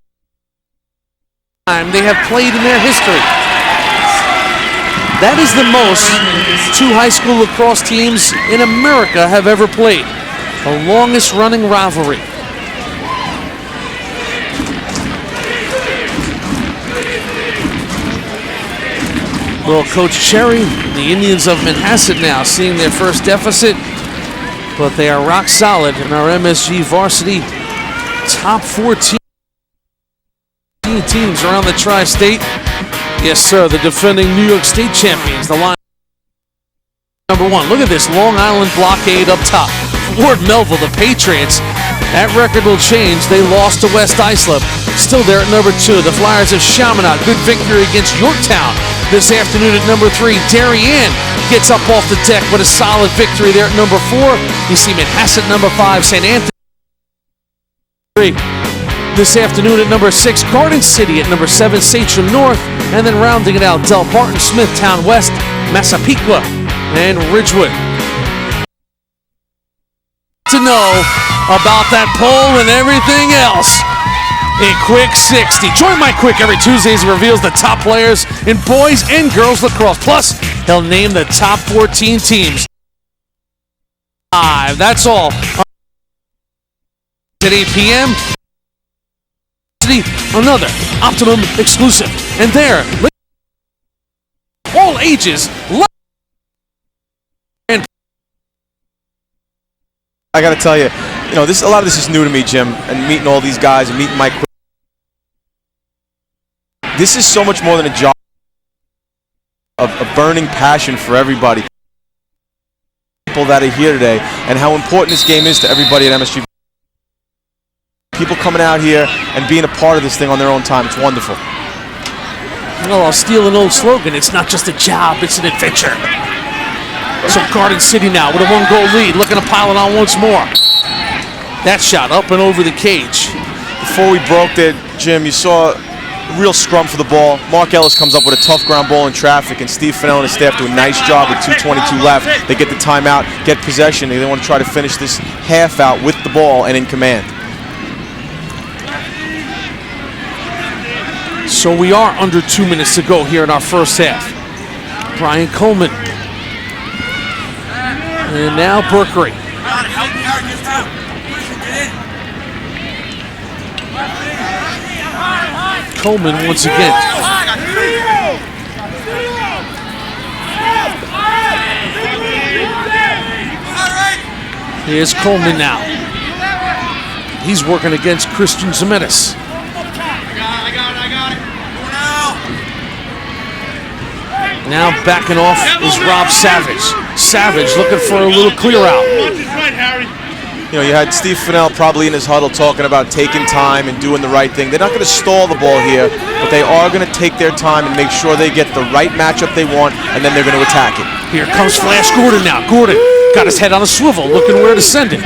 time they have played in their history. That is the most 2 high school lacrosse teams in America have ever played. The longest running rivalry. Well, Coach Cherry, the Indians of Manhasset now seeing their first deficit, but they are rock solid in our MSG varsity top 14 teams around the tri-state. Yes, sir, the defending New York State champions, the line number 1. Look at this Long Island blockade up top. Ward Melville, the Patriots, that record will change. They lost to West Islip. Still there at number 2. The Flyers of Chaminade, good victory against Yorktown this afternoon at number 3. Darien gets up off the deck with a solid victory there at number 4. You see Manhasset number 5, St. Anthony this afternoon at number 6. Garden City at number 7, Sachem North, and then rounding it out, Del Barton, Smithtown West, Massapequa, and Ridgewood. To know about that poll and everything else. A quick 60. Join Mike Quick every Tuesday as he reveals the top players in boys and girls lacrosse. Plus, he'll name the top 14 teams. That's all. At 8 p.m. Another Optimum exclusive. And there, all ages. And I got to tell you, a lot of this is new to me, Jim, and meeting all these guys and meeting Mike. This is so much more than a job, of a burning passion for everybody. People that are here today, and how important this game is to everybody at MSG. People coming out here and being a part of this thing on their own time. It's wonderful. I'll steal an old slogan. It's not just a job, it's an adventure. So Garden City now with a 1-goal lead, looking to pile it on once more. That shot up and over the cage. Before we broke it, Jim, you saw a real scrum for the ball. Mark Ellis comes up with a tough ground ball in traffic, and Steve Finnell and his staff do a nice job with 2:22 left. They get the timeout, get possession. They want to try to finish this half out with the ball and in command. So we are under 2 minutes to go here in our first half. Brian Coleman. And now Berkery. Coleman once again. Here's Coleman now. He's working against Christian Zemetis. Now backing off is Rob Savage. Savage looking for a little clear out. You had Steve Finnell probably in his huddle talking about taking time and doing the right thing. They're not going to stall the ball here, but they are going to take their time and make sure they get the right matchup they want, and then they're going to attack it. Here comes Flash Gordon now. Gordon got his head on a swivel, looking where to send it.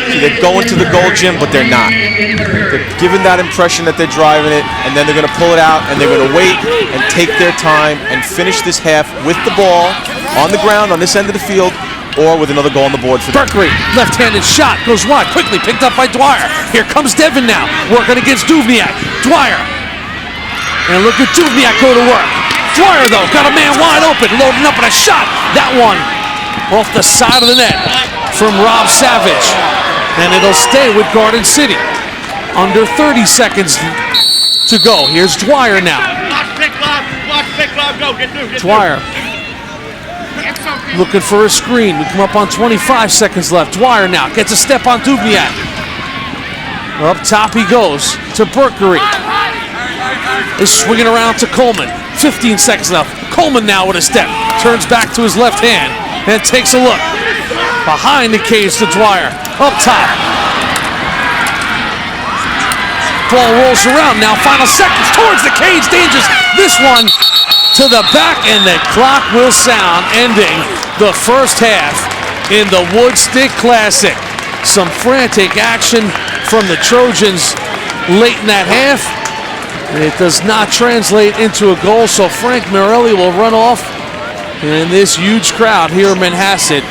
See, they're going to the goal, Jim, but they're not. They're giving that impression that they're driving it, and then they're going to pull it out, and they're going to wait and take their time and finish this half with the ball on the ground on this end of the field, or with another goal on the board for them. Berkery, left-handed shot, goes wide, quickly picked up by Dwyer. Here comes Devin now, working against Duvniak. Dwyer, and look at Duvniak go to work. Dwyer, though, got a man wide open, loading up and a shot. That one off the side of the net from Rob Savage, and it'll stay with Garden City. Under 30 seconds to go. Here's Dwyer now. Dwyer looking for a screen. We come up on 25 seconds left. Dwyer now gets a step on Dubniak. Up top he goes to Berkery. Is swinging around to Coleman. 15 seconds left. Coleman now with a step. turns back to his left hand and takes a look. Behind the cage to Dwyer. Up top. Ball rolls around. Now final seconds towards the cage. Dangerous. This one to the back, and the clock will sound, ending the first half in the Woodstick Classic. Some frantic action from the Trojans late in that half. It does not translate into a goal, so Frank Morelli will run off. And this huge crowd here in Manhasset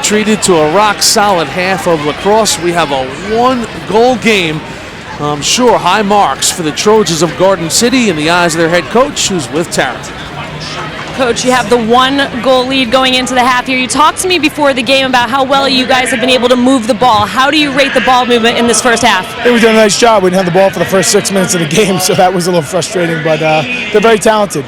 treated to a rock-solid half of lacrosse. We have a one-goal game. I'm sure high marks for the Trojans of Garden City in the eyes of their head coach, who's with Tara. Coach, you have the 1-goal lead going into the half here. You talked to me before the game about how well you guys have been able to move the ball. How do you rate the ball movement in this first half? I think we did a nice job. We didn't have the ball for the first 6 minutes of the game, so that was a little frustrating, but they're very talented.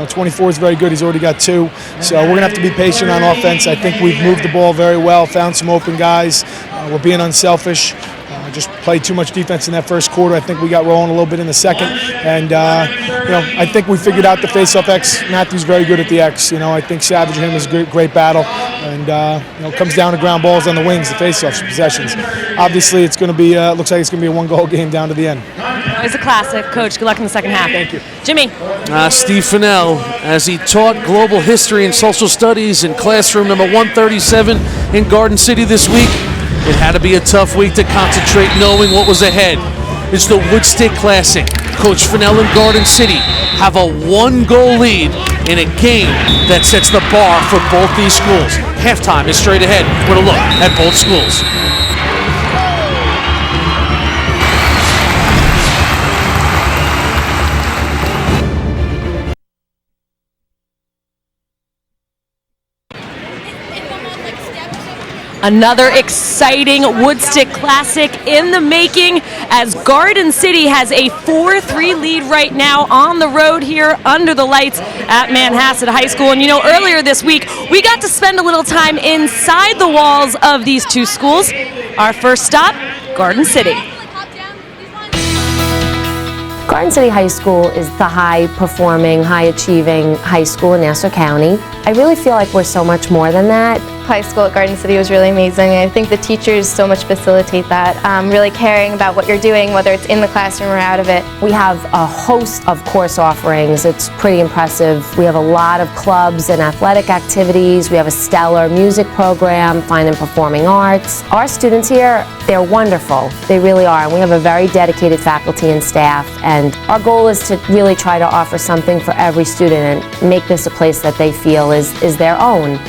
24 is very good. He's already got 2, so we're going to have to be patient on offense. I think we've moved the ball very well, found some open guys. We're being unselfish. Just played too much defense in that first quarter. I think we got rolling a little bit in the second, and I think we figured out the face-off X. Mathews very good at the X. I think Savage and him is a great battle, and it comes down to ground balls on the wings, the face-offs, possessions. Obviously, it's going to be looks like it's going to be a 1-goal game down to the end. Always a classic, Coach. Good luck in the second half. Thank you, Jimmy. Steve Finnell, as he taught global history and social studies in classroom number 137 in Garden City this week. It had to be a tough week to concentrate knowing what was ahead. It's the Woodstick Classic. Coach Finnell and Garden City have a 1-goal lead in a game that sets the bar for both these schools. Halftime is straight ahead with a look at both schools. Another exciting Woodstick Classic in the making, as Garden City has a 4-3 lead right now on the road here under the lights at Manhasset High School. And earlier this week, we got to spend a little time inside the walls of these two schools. Our first stop, Garden City. Garden City High School is the high-performing, high-achieving high school in Nassau County. I really feel like we're so much more than that. High school at Garden City was really amazing. I think the teachers so much facilitate that, really caring about what you're doing, whether it's in the classroom or out of it. We have a host of course offerings. It's pretty impressive. We have a lot of clubs and athletic activities. We have a stellar music program, fine and performing arts. Our students here, they're wonderful. They really are. And we have a very dedicated faculty and staff. And our goal is to really try to offer something for every student and make this a place that they feel is their own.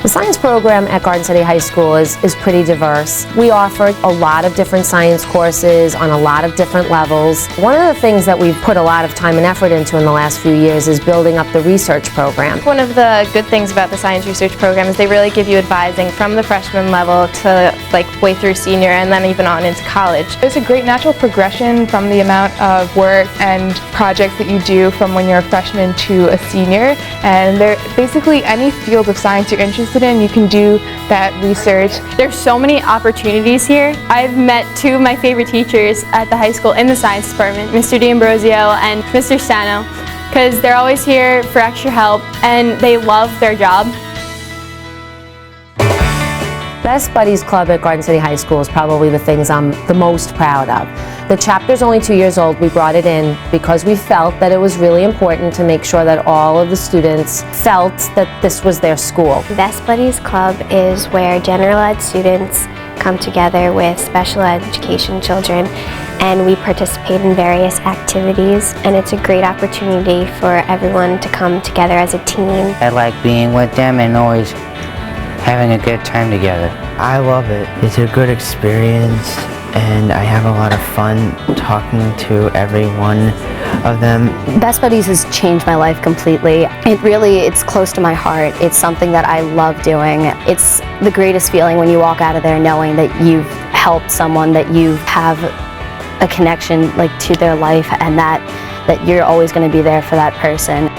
The science program at Garden City High School is pretty diverse. We offer a lot of different science courses on a lot of different levels. One of the things that we've put a lot of time and effort into in the last few years is building up the research program. One of the good things about the science research program is they really give you advising from the freshman level to way through senior and then even on into college. It's a great natural progression from the amount of work and projects that you do from when you're a freshman to a senior, and they're basically any field of science you're interested in, you can do that research. There's so many opportunities here. I've met 2 of my favorite teachers at the high school in the science department, Mr. D'Ambrosio and Mr. Stano, because they're always here for extra help and they love their job. Best Buddies Club at Garden City High School is probably the things I'm the most proud of. The chapter's only 2 years old. We brought it in because we felt that it was really important to make sure that all of the students felt that this was their school. Best Buddies Club is where general ed students come together with special education children, and we participate in various activities, and it's a great opportunity for everyone to come together as a team. I like being with them and always having a good time together. I love it. It's a good experience and I have a lot of fun talking to every one of them. Best Buddies has changed my life completely. It's close to my heart. It's something that I love doing. It's the greatest feeling when you walk out of there knowing that you've helped someone, that you have a connection to their life, and that you're always going to be there for that person.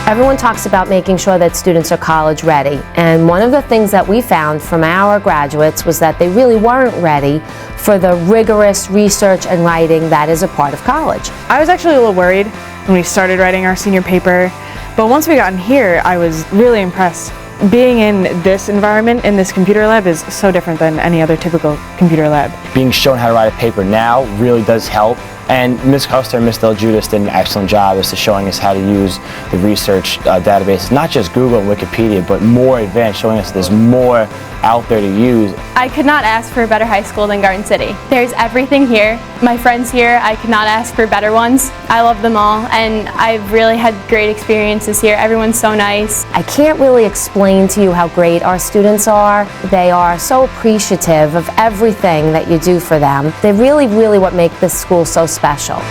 Everyone talks about making sure that students are college ready, and one of the things that we found from our graduates was that they really weren't ready for the rigorous research and writing that is a part of college. I was actually a little worried when we started writing our senior paper. But once we got in here, I was really impressed. Being in this environment, in this computer lab, is so different than any other typical computer lab. Being shown how to write a paper now really does help. And Ms. Costa and Ms. Del Judas did an excellent job as to showing us how to use the research databases, not just Google and Wikipedia, but more advanced, showing us there's more out there to use. I could not ask for a better high school than Garden City. There's everything here. My friends here, I could not ask for better ones. I love them all, and I've really had great experiences here. Everyone's so nice. I can't really explain to you how great our students are. They are so appreciative of everything that you do for them. They're really, really what make this school so special. I'm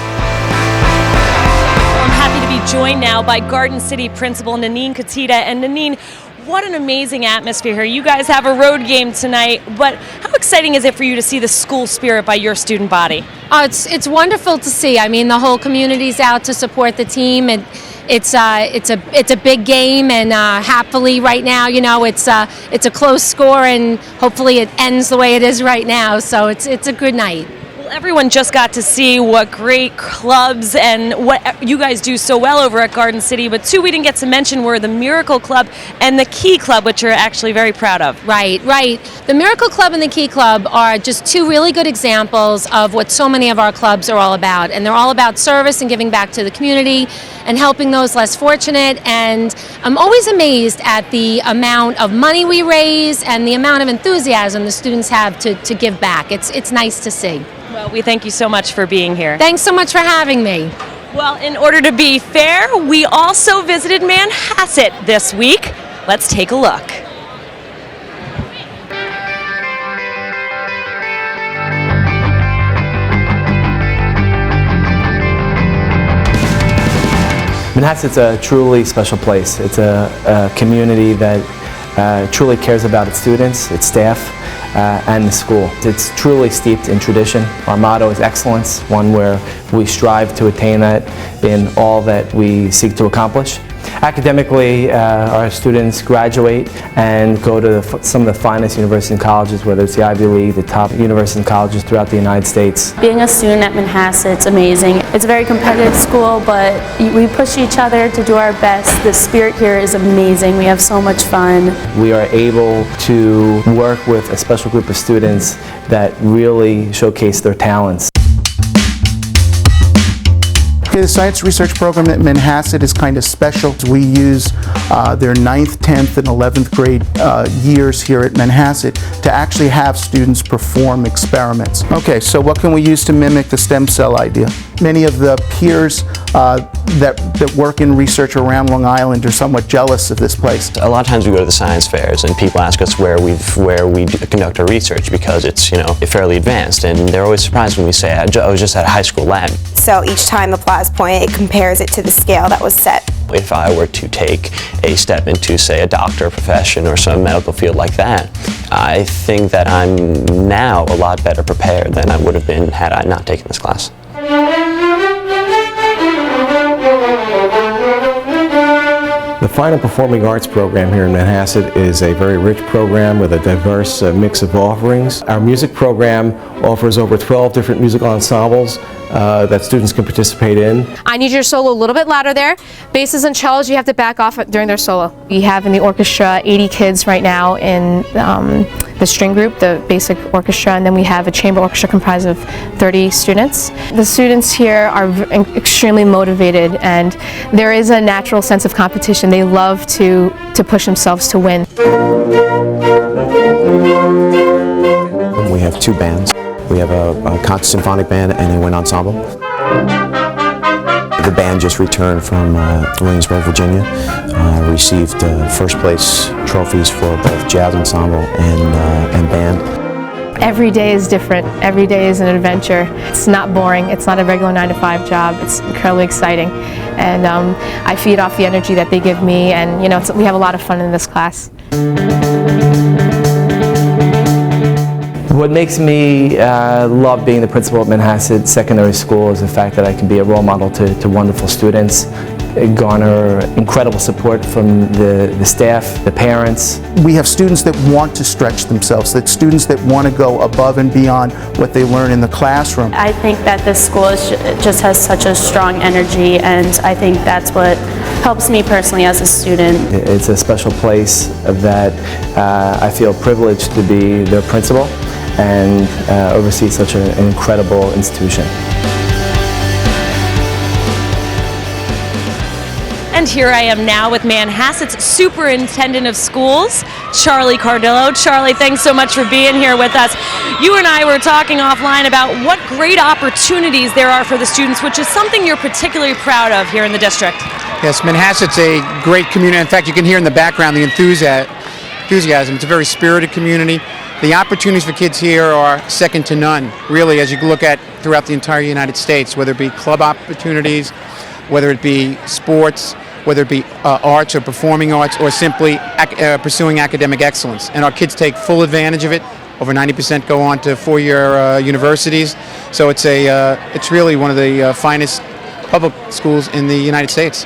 happy to be joined now by Garden City Principal Nanine Katita. And Nanine, what an amazing atmosphere here. You guys have a road game tonight, but how exciting is it for you to see the school spirit by your student body? It's wonderful to see. I mean, the whole community's out to support the team, and it's a big game, and happily right now, you know, it's a close score, and hopefully it ends the way it is right now. So it's a good night. Well, everyone just got to see what great clubs and what you guys do so well over at Garden City, but two we didn't get to mention were the Miracle Club and the Key Club, which you're actually very proud of. Right. The Miracle Club and the Key Club are just two really good examples of what so many of our clubs are all about, and they're all about service and giving back to the community and helping those less fortunate, and I'm always amazed at the amount of money we raise and the amount of enthusiasm the students have to give back. It's nice to see. Well, we thank you so much for being here. Thanks so much for having me. Well, in order to be fair, we also visited Manhasset this week. Let's take a look. Manhasset's a truly special place. It's a community that truly cares about its students, its staff, and the school. It's truly steeped in tradition. Our motto is excellence, one where we strive to attain that in all that we seek to accomplish. Academically, our students graduate and go to some of the finest universities and colleges, whether it's the Ivy League, the top universities and colleges throughout the United States. Being a student at Manhasset, it's amazing. It's a very competitive school, but we push each other to do our best. The spirit here is amazing. We have so much fun. We are able to work with a special group of students that really showcase their talents. The science research program at Manhasset is kind of special. We use their 9th, 10th, and 11th grade years here at Manhasset to actually have students perform experiments. Okay, so what can we use to mimic the stem cell idea? Many of the peers that work in research around Long Island are somewhat jealous of this place. A lot of times we go to the science fairs and people ask us where we conduct our research because it's, you know, fairly advanced, and they're always surprised when we say I was just at a high school lab. So each time applies point, it compares it to the scale that was set. If I were to take a step into, say, a doctor profession or some medical field like that, I think that I'm now a lot better prepared than I would have been had I not taken this class. The Fine and Performing Arts program here in Manhasset is a very rich program with a diverse mix of offerings. Our music program offers over 12 different musical ensembles that students can participate in. I need your solo a little bit louder there. Basses and cellos, you have to back off during their solo. We have in the orchestra 80 kids right now in the string group, the basic orchestra, and then we have a chamber orchestra comprised of 30 students. The students here are extremely motivated, and there is a natural sense of competition. They love to push themselves to win. We have two bands. We have a Caucus symphonic band and a wind ensemble. The band just returned from Williamsburg, Virginia. Received first place trophies for both jazz ensemble and band. Every day is different. Every day is an adventure. It's not boring. It's not a regular 9-to-5 job. It's incredibly exciting. And I feed off the energy that they give me, and you know, we have a lot of fun in this class. What makes me love being the principal at Manhasset Secondary School is the fact that I can be a role model to wonderful students. garner incredible support from the staff, the parents. We have students that want to stretch themselves, that students that want to go above and beyond what they learn in the classroom. I think that this school just has such a strong energy, and I think that's what helps me personally as a student. It's a special place that I feel privileged to be their principal and oversee such an incredible institution. And here I am now with Manhasset's Superintendent of Schools, Charlie Cardillo. Charlie, thanks so much for being here with us. You and I were talking offline about what great opportunities there are for the students, which is something you're particularly proud of here in the district. Yes, Manhasset's a great community. In fact, you can hear in the background the enthusiasm. It's a very spirited community. The opportunities for kids here are second to none, really, as you look at throughout the entire United States, whether it be club opportunities, whether it be sports, whether it be arts or performing arts, or simply pursuing academic excellence. And our kids take full advantage of it. Over 90% go on to four-year universities. So it's really one of the finest public schools in the United States.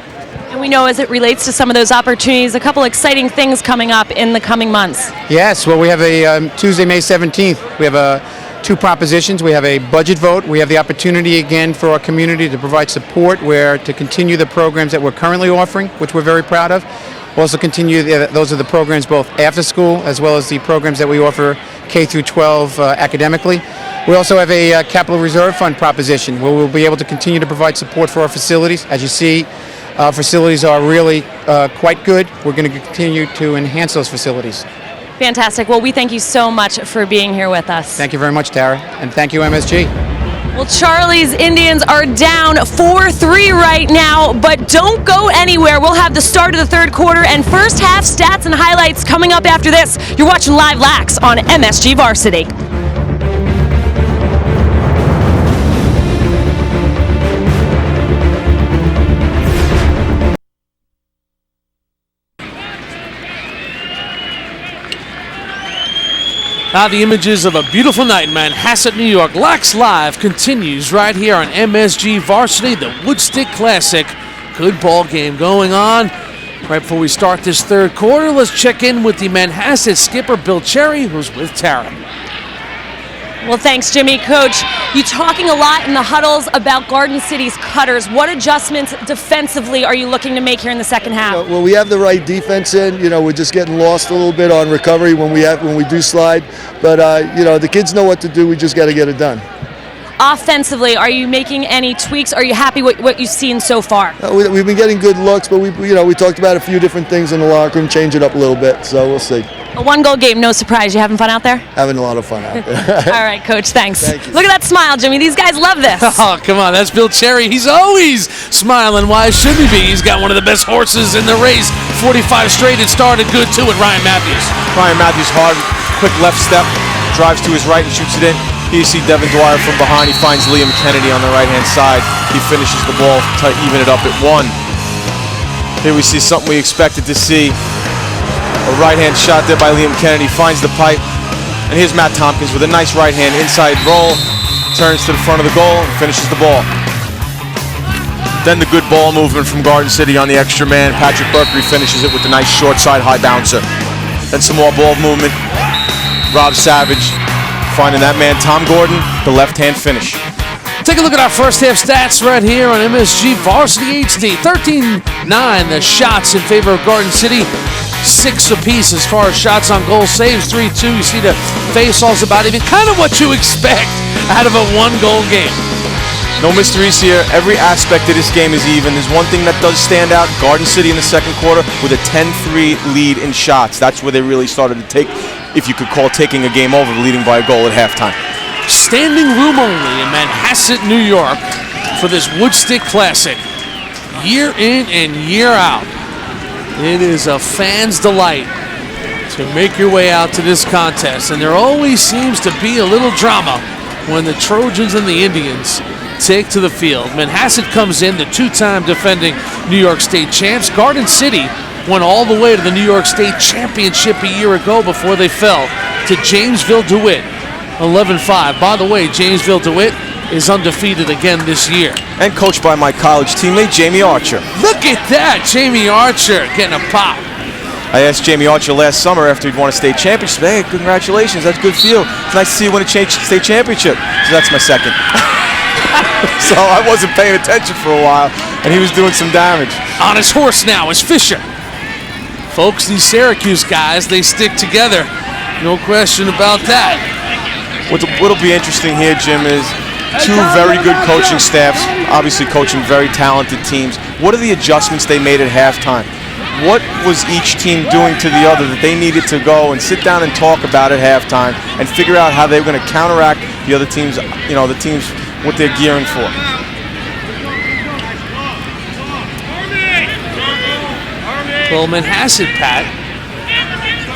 And we know as it relates to some of those opportunities, a couple exciting things coming up in the coming months. Yes, well, we have a Tuesday, May 17th, we have two propositions. We have a budget vote. We have the opportunity again for our community to provide support to continue the programs that we're currently offering, which we're very proud of. We'll also continue, those are the programs both after school as well as the programs that we offer K through 12 academically. We also have a capital reserve fund proposition where we'll be able to continue to provide support for our facilities. As you see, facilities are really quite good. We're going to continue to enhance those facilities. Fantastic. Well, we thank you so much for being here with us. Thank you very much, Tara, and thank you, MSG. Well, Charlie's Indians are down 4-3 right now, but don't go anywhere. We'll have the start of the third quarter and first half stats and highlights coming up after this. You're watching Live Lax on MSG Varsity. Now the images of a beautiful night in Manhasset, New York. Lax Live continues right here on MSG Varsity, the Woodstick Classic. Good ball game going on. Right before we start this third quarter, let's check in with the Manhasset skipper, Bill Cherry, who's with Tara. Well, thanks, Jimmy. Coach, you talking a lot in the huddles about Garden City's cutters. What adjustments defensively are you looking to make here in the second half? Well, we have the right defense in. We're just getting lost a little bit on recovery when we do slide. But the kids know what to do. We just got to get it done. Offensively, are you making any tweaks? Are you happy with what you've seen so far? We've been getting good looks, but we talked about a few different things in the locker room, change it up a little bit. So we'll see. A one-goal game, no surprise. You having fun out there? Having a lot of fun out there. All right, Coach, thanks. Thank you. Look at that smile, Jimmy. These guys love this. Oh, come on. That's Bill Cherry. He's always smiling. Why shouldn't he be? He's got one of the best horses in the race. 45 straight. It started good, too, with Ryan Mathews. Ryan Mathews, hard, quick left step, drives to his right and shoots it in. Here you see Devin Dwyer from behind. He finds Liam Kennedy on the right-hand side. He finishes the ball to even it up at 1. Here we see something we expected to see. A right-hand shot there by Liam Kennedy. Finds the pipe. And here's Matt Tompkins with a nice right-hand inside roll. Turns to the front of the goal and finishes the ball. Then the good ball movement from Garden City on the extra man. Patrick Berkery finishes it with a nice short side high bouncer. Then some more ball movement. Rob Savage finding that man, Tom Gordon, the left-hand finish. Take a look at our first half stats right here on MSG Varsity HD. 13-9 the shots in favor of Garden City. 6 apiece as far as shots on goal, saves 3-2. You see the face-offs about even kind of what you expect out of a one-goal game. No mysteries here. Every aspect of this game is even. There's one thing that does stand out. Garden City in the second quarter with a 10-3 lead in shots. That's where they really started to take, if you could call taking a game over, leading by a goal at halftime. Standing room only in Manhasset, New York for this Woodstick Classic. Year in and year out. It is a fan's delight to make your way out to this contest. And there always seems to be a little drama when the Trojans and the Indians take to the field. Manhasset comes in, the two-time defending New York State champs. Garden City went all the way to the New York State Championship a year ago before they fell to Jamesville DeWitt, 11-5. By the way, Jamesville DeWitt is undefeated again this year. and coached by my college teammate, Jamie Archer. Look at that, Jamie Archer getting a pop. I asked Jamie Archer last summer after he'd won a state championship, hey, congratulations, that's good for you. It's nice to see you win a state championship. So that's my second. So I wasn't paying attention for a while, and he was doing some damage. On his horse now is Fisher. Folks, these Syracuse guys, they stick together. No question about that. What'll be interesting here, Jim, is two very good coaching staffs, obviously coaching very talented teams. What are the adjustments they made at halftime? What was each team doing to the other that they needed to go and sit down and talk about at halftime and figure out how they were going to counteract the other teams, the teams, what they're gearing for? Well, Manhasset, Pat,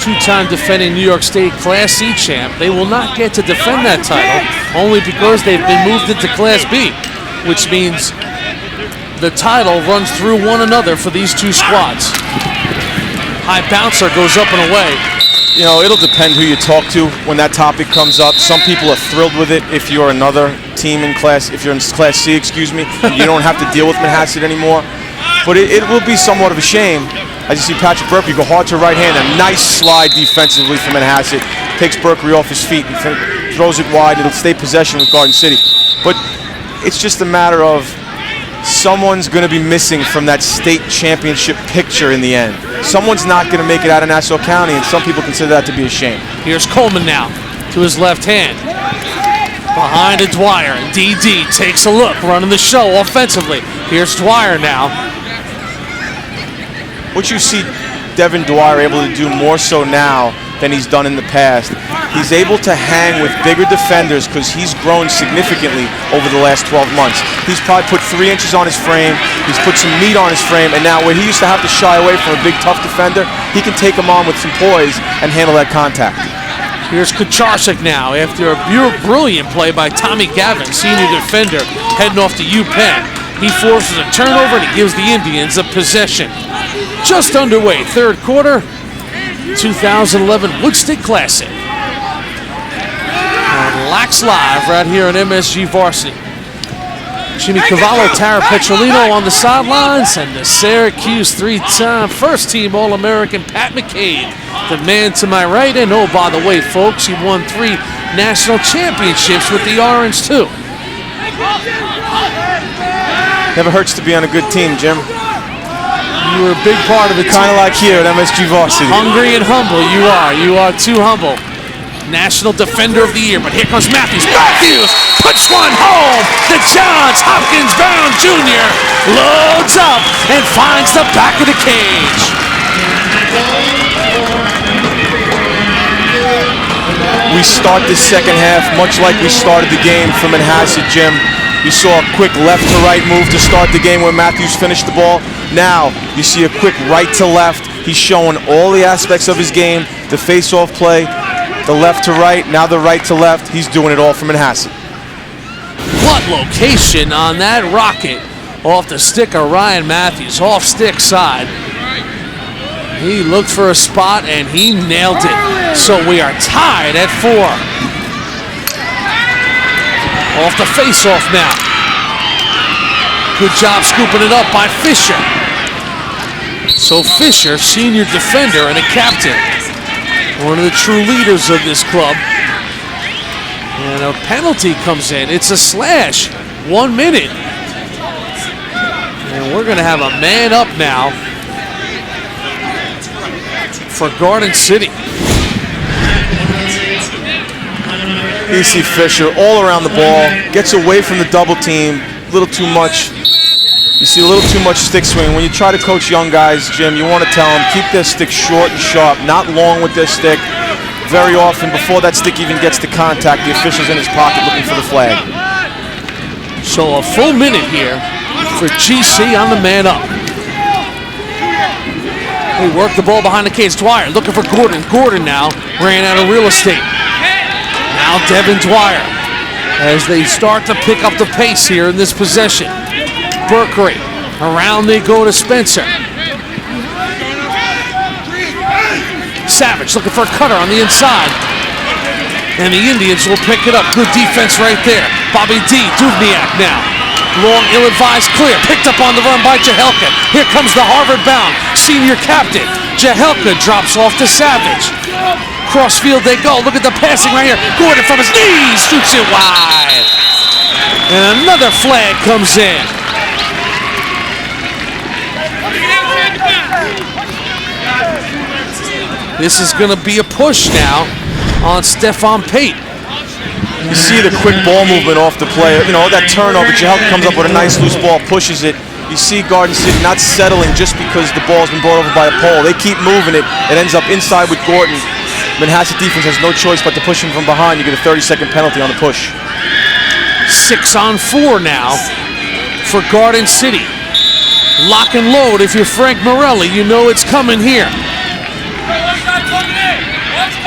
two-time defending New York State Class C champ, they will not get to defend that title only because they've been moved into Class B, which means the title runs through one another for these two squads. High bouncer goes up and away. It'll depend who you talk to when that topic comes up. Some people are thrilled with it if you're another team in if you're in Class C, you don't have to deal with Manhasset anymore. But it will be somewhat of a shame. As you see Patrick Berkery go hard to right hand, a nice slide defensively from Manhasset. Takes Berkery off his feet and throws it wide. It'll stay possession with Garden City. But it's just a matter of someone's going to be missing from that state championship picture in the end. Someone's not going to make it out of Nassau County, and some people consider that to be a shame. Here's Coleman now to his left hand. Behind to Dwyer, and DD takes a look, running the show offensively. Here's Dwyer now. What you see Devin Dwyer able to do more so now than he's done in the past. He's able to hang with bigger defenders because he's grown significantly over the last 12 months. He's probably put 3 inches on his frame, he's put some meat on his frame, and now where he used to have to shy away from a big, tough defender, he can take him on with some poise and handle that contact. Here's Kucharczyk now after a brilliant play by Tommy Gavin, senior defender, heading off to UPenn. He forces a turnover and he gives the Indians a possession. Just underway, third quarter, 2011 Woodstick Classic. On Lax Live right here on MSG Varsity. Jimmy Cavallo, Tara Petrolino on the sidelines, and the Syracuse three-time first-team All-American Pat McCabe, the man to my right. And oh, by the way, folks, he won 3 national championships with the Orange, too. Never hurts to be on a good team, Jim. You were a big part of it. Kind of like here at MSG Varsity. Hungry and humble, you are. You are too humble. National Defender of the Year, but here comes Mathews. Mathews puts one home. The Johns Hopkins Brown Jr. loads up and finds the back of the cage. We start the second half much like we started the game for Manhasset, Jim. You saw a quick left to right move to start the game where Mathews finished the ball. Now you see a quick right to left. He's showing all the aspects of his game, the face-off play, the left to right, now the right to left. He's doing it all for Manhasset. What location on that rocket off the stick of Ryan Mathews, off stick side. He looked for a spot and he nailed it. So we are tied at 4. Off the face-off now. Good job scooping it up by Fisher. So Fisher, senior defender and a captain, one of the true leaders of this club. And a penalty comes in. It's a slash. 1 minute. And we're going to have a man up now for Garden City. You see Fisher all around the ball, gets away from the double team, a little too much. You see a little too much stick swing. When you try to coach young guys, Jim, you want to tell them, keep their stick short and sharp, not long with their stick. Very often, before that stick even gets to contact, the official's in his pocket looking for the flag. So a full minute here for GC on the man up. He worked the ball behind the cage. Dwyer looking for Gordon. Gordon now ran out of real estate. Now Devin Dwyer as they start to pick up the pace here in this possession. Berkery, around they go to Spencer. Savage looking for a cutter on the inside. And the Indians will pick it up. Good defense right there. Bobby D. Duvniak now Long, ill-advised clear. Picked up on the run by Jahelka. Here comes the Harvard-bound senior captain. Jahelka drops off to Savage. Crossfield they go. Look at the passing right here. Gordon from his knees shoots it wide. And another flag comes in. This is going to be a push now on Stefan Pate. You see the quick ball movement off the play. You know, that turnover. Jahelka comes up with a nice loose ball, pushes it. You see Garden City not settling just because the ball's been brought over by a pole. They keep moving it. It ends up inside with Gordon. Manhasset defense has no choice but to push him from behind. You get a 30-second penalty on the push. 6-on-4 now for Garden City. Lock and load. If you're Frank Morelli, you know it's coming here.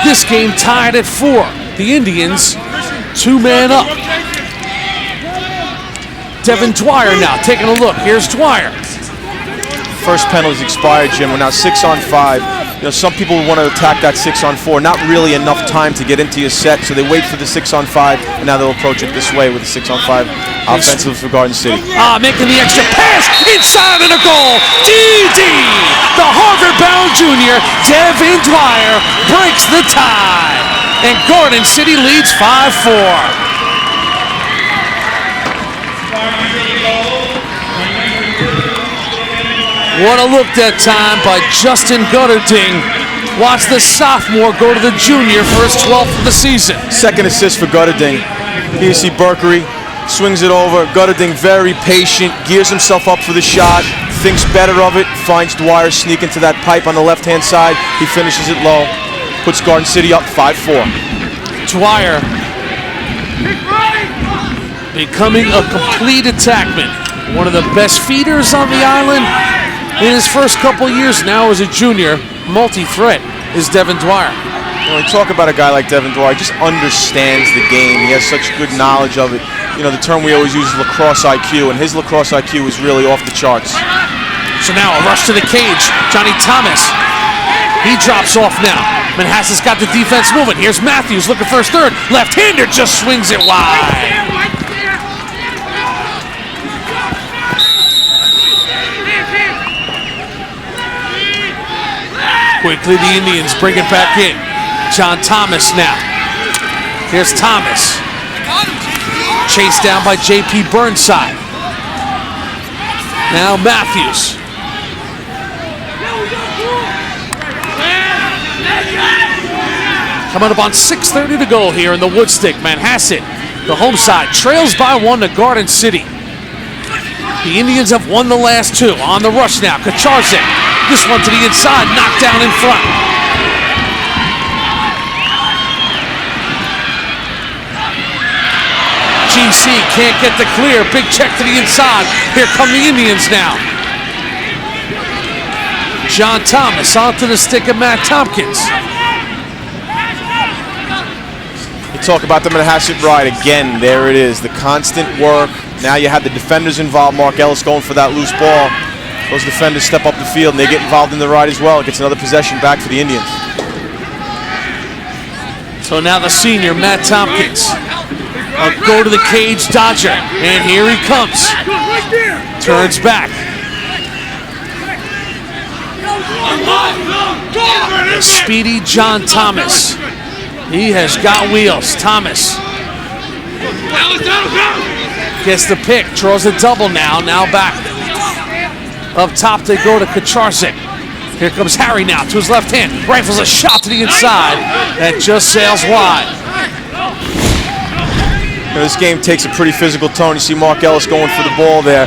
This game tied at 4. The Indians, 2-man up. Devin Dwyer now taking a look. Here's Dwyer. First penalty's expired, Jim. We're now 6-on-5. You know, some people want to attack that 6-on-4. Not really enough time to get into your set, so they wait for the 6-on-5, and now they'll approach it this way with the 6-on-5 offensive for Garden City. Making the extra pass inside of the goal. DD, the Harvard-bound junior, Devin Dwyer, breaks the tie, and Garden City leads 5-4. What a look that time by Justin Gutterding. Watch the sophomore go to the junior for his 12th of the season. Second assist for Gutterding. Here you see Berkery, swings it over. Gutterding very patient, gears himself up for the shot, thinks better of it, finds Dwyer sneaking to that pipe on the left-hand side. He finishes it low, puts Garden City up 5-4. Dwyer becoming a complete attackman. One of the best feeders on the island. In his first couple years now as a junior, multi-threat is Devin Dwyer. When we talk about a guy like Devin Dwyer, he just understands the game. He has such good knowledge of it. You know, the term we always use is lacrosse IQ, and his lacrosse IQ is really off the charts. So now a rush to the cage. Johnny Thomas, he drops off now. Manhasset's got the defense moving. Here's Mathews looking for his third. Left-hander just swings it wide. Quickly, the Indians bring it back in. John Thomas now. Here's Thomas. Chased down by J.P. Burnside. Now Mathews. Coming up on 6:30 to go here in the Woodstick. Manhasset, the home side, trails by 1 to Garden City. The Indians have won the last 2. On the rush now, Kacharczyk. This one to the inside, knocked down in front. GC can't get the clear. Big check to the inside. Here come the Indians now. John Thomas onto the stick of Matt Tompkins. You talk about the Manhasset ride again. There it is, the constant work. Now you have the defenders involved. Mark Ellis going for that loose ball. Those defenders step up the field and they get involved in the ride as well. It gets another possession back for the Indians. So now the senior, Matt Tompkins, a go to the cage dodger. And here he comes. Turns back. The speedy John Thomas. He has got wheels. Thomas gets the pick, draws a double now back. Up top they go to Kacharczyk. Here comes Harry now to his left hand. Rifles a shot to the inside. That just sails wide. Now, this game takes a pretty physical tone. You see Mark Ellis going for the ball there.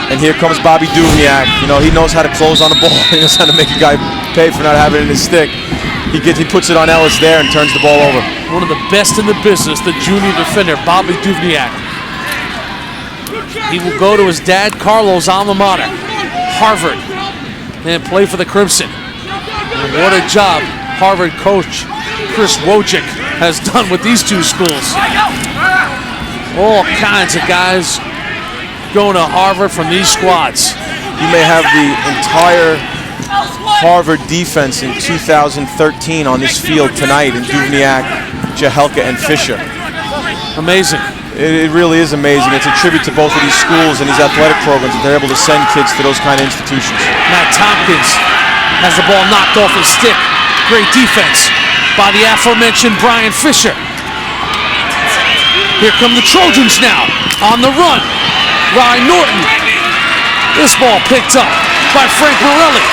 And here comes Bobby Duvniak. You know, he knows how to close on the ball. He knows how to make a guy pay for not having it in his stick. He puts it on Ellis there and turns the ball over. One of the best in the business, the junior defender, Bobby Duvniak. He will go to his dad, Carlo's alma mater, Harvard, and play for the Crimson. And what a job Harvard coach Chris Wojcik has done with these 2 schools. All kinds of guys going to Harvard from these squads. You may have the entire Harvard defense in 2013 on this field tonight in Duvniak, Jahelka, and Fisher. Amazing. It really is amazing. It's a tribute to both of these schools and these athletic programs that they're able to send kids to those kind of institutions. Matt Tompkins has the ball knocked off his stick. Great defense by the aforementioned Brian Fisher. Here come the Trojans now on the run. Ryan Norton. This ball picked up by Frank Morelli.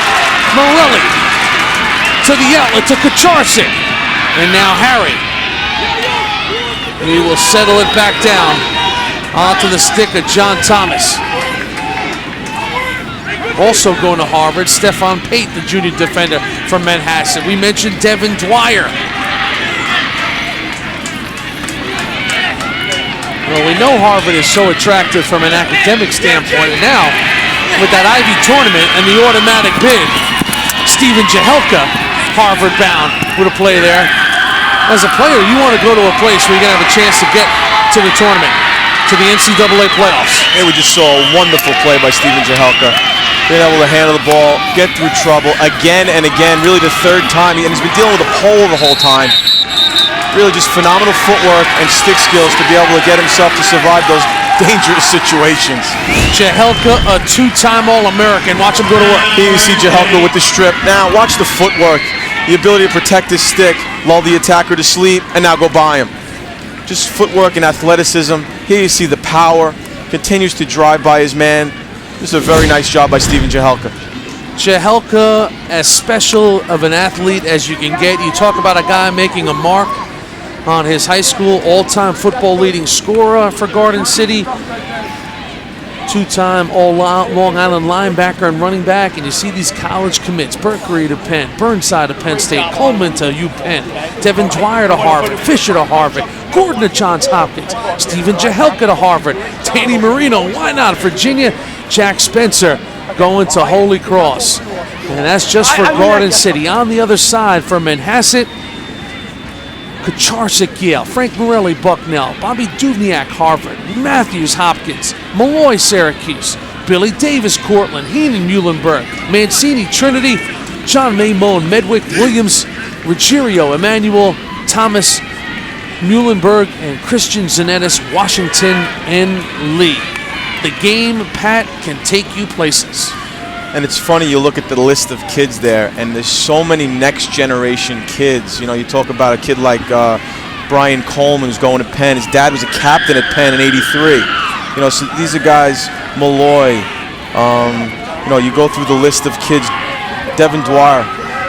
Morelli to the outlet to Kacharczyk. And now Harry. He will settle it back down onto the stick of John Thomas. Also going to Harvard, Stefan Pate, the junior defender from Manhasset. We mentioned Devin Dwyer. Well, we know Harvard is so attractive from an academic standpoint, and now with that Ivy tournament and the automatic bid, Stephen Jahelka, Harvard bound, with a play there. As a player, you want to go to a place where you're going to have a chance to get to the tournament, to the NCAA playoffs. Hey, we just saw a wonderful play by Stephen Jahelka. Being able to handle the ball, get through trouble again and again, really the third time. And he's been dealing with a pole the whole time. Really just phenomenal footwork and stick skills to be able to get himself to survive those dangerous situations. Jahelka, a two-time All-American. Watch him go to work. Here you see Jahelka with the strip. Now, watch the footwork. The ability to protect his stick, lull the attacker to sleep, and now go by him. Just footwork and athleticism. Here you see the power. Continues to drive by his man. This is a very nice job by Stephen Jahelka. Jahelka, as special of an athlete as you can get. You talk about a guy making a mark on his high school all-time football leading scorer for Garden City. Two-time All-Long Island linebacker and running back, and you see these college commits. Berkeley to Penn, Burnside to Penn State, Coleman to UPenn, Devin Dwyer to Harvard, Fisher to Harvard, Gordon to Johns Hopkins, Stephen Jahelka to Harvard, Danny Marino, why not, Virginia, Jack Spencer going to Holy Cross. And that's just for Garden City. On the other side for Manhasset, Kacharczyk, Yale, Frank Morelli, Bucknell, Bobby Duvniak, Harvard, Mathews, Hopkins, Malloy, Syracuse, Billy Davis, Cortland, Heenan, Muhlenberg, Mancini, Trinity, John Maymone, Medwick, Williams, Ruggiero, Emmanuel, Thomas, Muhlenberg, and Christian Zanettis, Washington, and Lee. The game, Pat, can take you places. And it's funny, you look at the list of kids there, and there's so many next generation kids. You know, you talk about a kid like Brian Coleman who's going to Penn. His dad was a captain at Penn in '83. You know, so these are guys, Malloy. You know, you go through the list of kids. Devin Dwyer,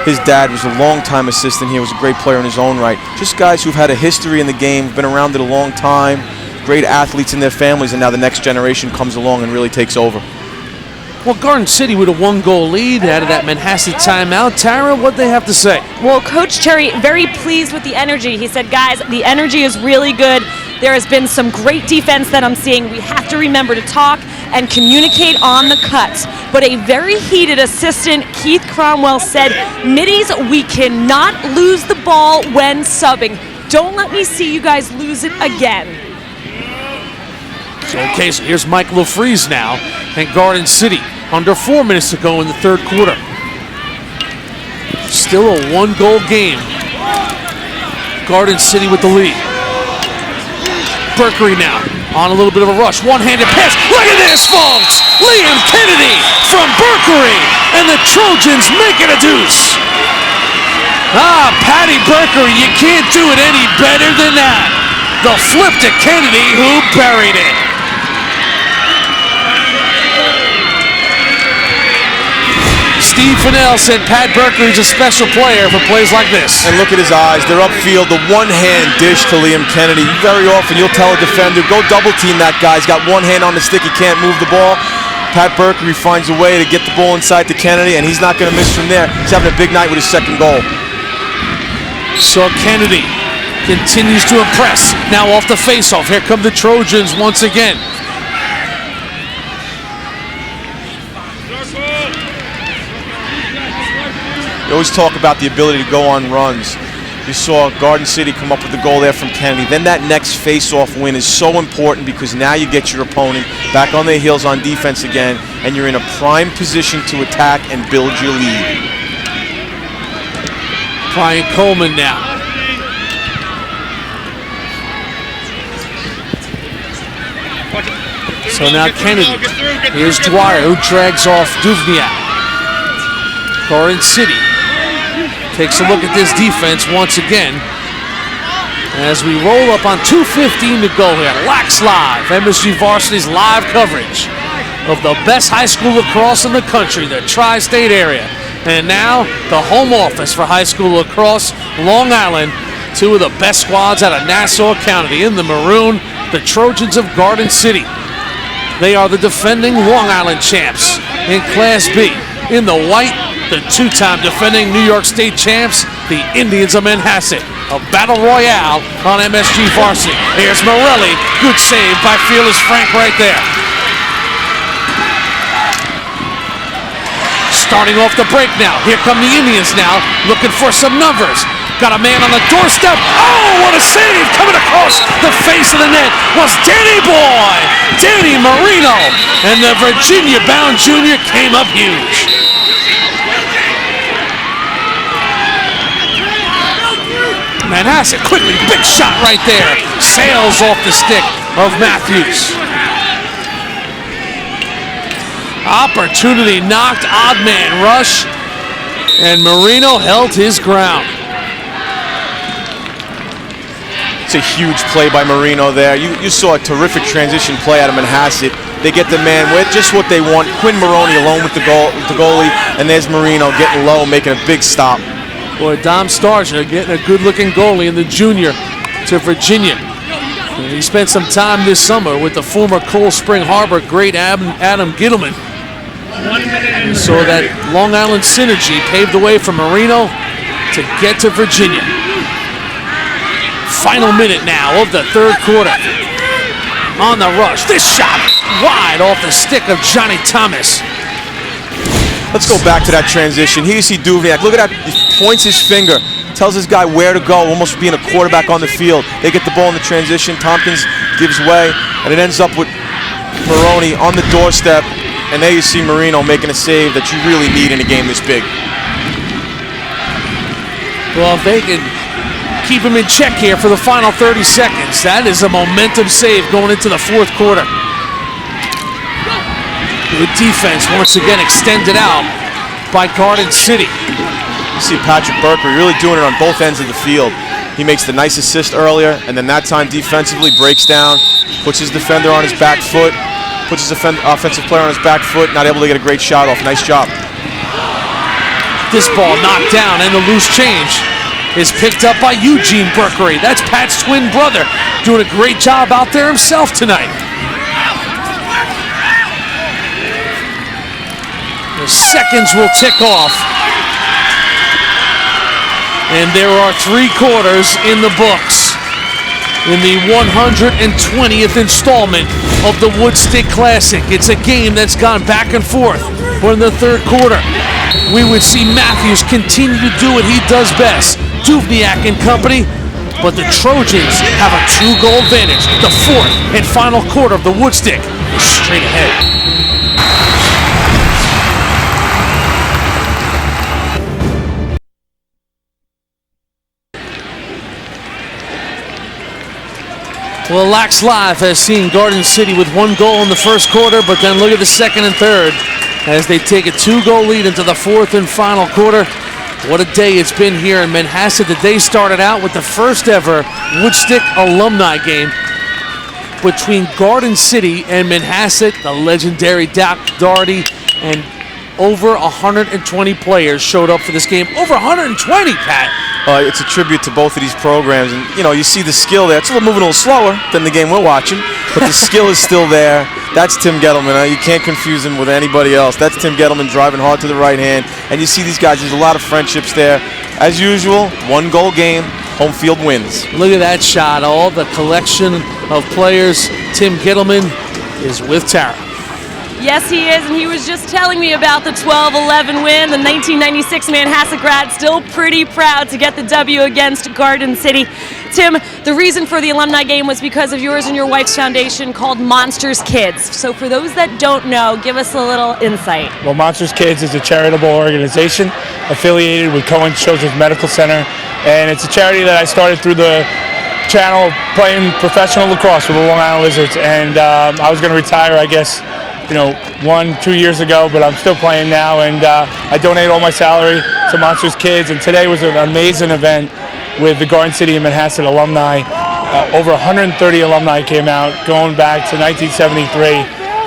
his dad was a long-time assistant here, was a great player in his own right. Just guys who've had a history in the game, been around it a long time, great athletes in their families, and now the next generation comes along and really takes over. Well, Garden City with a one-goal lead out of that Manhasset timeout. Tara, what'd they have to say? Well, Coach Cherry, very pleased with the energy. He said, guys, the energy is really good. There has been some great defense that I'm seeing. We have to remember to talk and communicate on the cuts. But a very heated assistant, Keith Cromwell, said, middies, we cannot lose the ball when subbing. Don't let me see you guys lose it again. Okay, so here's Mike LaFreeze now and Garden City. Under 4 minutes to go in the third quarter. Still a one-goal game. Garden City with the lead. Berkeley now on a little bit of a rush. One-handed pass. Look at this, folks! Liam Kennedy from Berkeley, and the Trojans make it a deuce. Patty Berkeley, you can't do it any better than that. The flip to Kennedy, who buried it. Steve Finnell said Pat Berkeley's a special player for plays like this. And look at his eyes. They're upfield. The one-hand dish to Liam Kennedy. Very often you'll tell a defender, go double-team that guy. He's got one hand on the stick. He can't move the ball. Pat Berkeley finds a way to get the ball inside to Kennedy, and he's not going to miss from there. He's having a big night with his second goal. So Kennedy continues to impress. Now off the faceoff. Here come the Trojans once again. You always talk about the ability to go on runs. You saw Garden City come up with the goal there from Kennedy. Then that next face-off win is so important because now you get your opponent back on their heels on defense again, and you're in a prime position to attack and build your lead. Brian Coleman now. So now Kennedy. Here's Dwyer, who drags off Duvniak. Garden City takes a look at this defense once again as we roll up on 2:15 to go here. Lax Live, MSG Varsity's live coverage of the best high school lacrosse in the country, the tri-state area. And now the home office for high school lacrosse, Long Island. Two of the best squads out of Nassau County. In the maroon, the Trojans of Garden City. They are the defending Long Island champs in Class B. In the white, the two-time defending New York State champs, the Indians of Manhasset. A battle royale on MSG Varsity. Here's Morelli. Good save by Fearless Frank right there. Starting off the break now. Here come the Indians now, looking for some numbers. Got a man on the doorstep. Oh, what a save! Coming across the face of the net was Danny Boy, Danny Marino, and the Virginia-bound junior came up huge. Manhasset quickly, big shot right there. Sails off the stick of Mathews. Opportunity knocked, odd man rush, and Marino held his ground. It's a huge play by Marino there. You saw a terrific transition play out of Manhasset. They get the man with just what they want. Quinn Maroney alone with the goalie, and there's Marino getting low, making a big stop. Boy, Dom Starja getting a good-looking goalie in the junior to Virginia. And he spent some time this summer with the former Cold Spring Harbor great Adam Gittleman. So that Long Island synergy paved the way for Marino to get to Virginia. Final minute now of the third quarter. On the rush, this shot wide off the stick of Johnny Thomas. Let's go back to that transition. Here you see Duvniak. Look at that. He points his finger, tells this guy where to go, almost being a quarterback on the field. They get the ball in the transition. Tompkins gives way, and it ends up with Maroney on the doorstep. And there you see Marino making a save that you really need in a game this big. Well, if they can keep him in check here for the final 30 seconds, that is a momentum save going into the fourth quarter. Good defense once again extended out by Garden City. You see Patrick Berkery really doing it on both ends of the field. He makes the nice assist earlier, and then that time defensively breaks down, puts his defender on his back foot, puts his offensive player on his back foot, not able to get a great shot off. Nice job. This ball knocked down, and the loose change is picked up by Eugene Berkery. That's Pat's twin brother, doing a great job out there himself tonight. The seconds will tick off. And there are 3 quarters in the books in the 120th installment of the Woodstick Classic. It's a game that's gone back and forth. But in the third quarter, we would see Mathews continue to do what he does best. Duvniak and company, but the Trojans have a 2-goal advantage. The fourth and final quarter of the Woodstick is straight ahead. Well, Lax Live has seen Garden City with 1 goal in the first quarter, but then look at the second and third as they take a 2-goal lead into the fourth and final quarter. What a day it's been here in Manhasset. The day started out with the first ever Woodstick alumni game between Garden City and Manhasset, the legendary Doc Doherty, and over 120 players showed up for this game. Over 120, Pat. It's a tribute to both of these programs, and you see the skill there. It's moving a little slower than the game we're watching, but the skill is still there. That's Tim Gettleman. You can't confuse him with anybody else. That's Tim Gettleman driving hard to the right hand, and you see these guys. There's a lot of friendships there. As usual, 1-goal game, home field wins. Look at that shot. All the collection of players. Tim Gettleman is with Tara. Yes, he is, and he was just telling me about the 12-11 win. The 1996 Manhasset grad still pretty proud to get the W against Garden City. Tim, the reason for the alumni game was because of yours and your wife's foundation called Monsters Kids. So for those that don't know, give us a little insight. Well, Monsters Kids is a charitable organization affiliated with Cohen Children's Medical Center, and it's a charity that I started through the channel playing professional lacrosse with the Long Island Lizards, and I was going to retire, I guess, 1-2 years ago, but I'm still playing now, and I donate all my salary to Monsters Kids, and today was an amazing event with the Garden City and Manhasset alumni. Over 130 alumni came out, going back to 1973,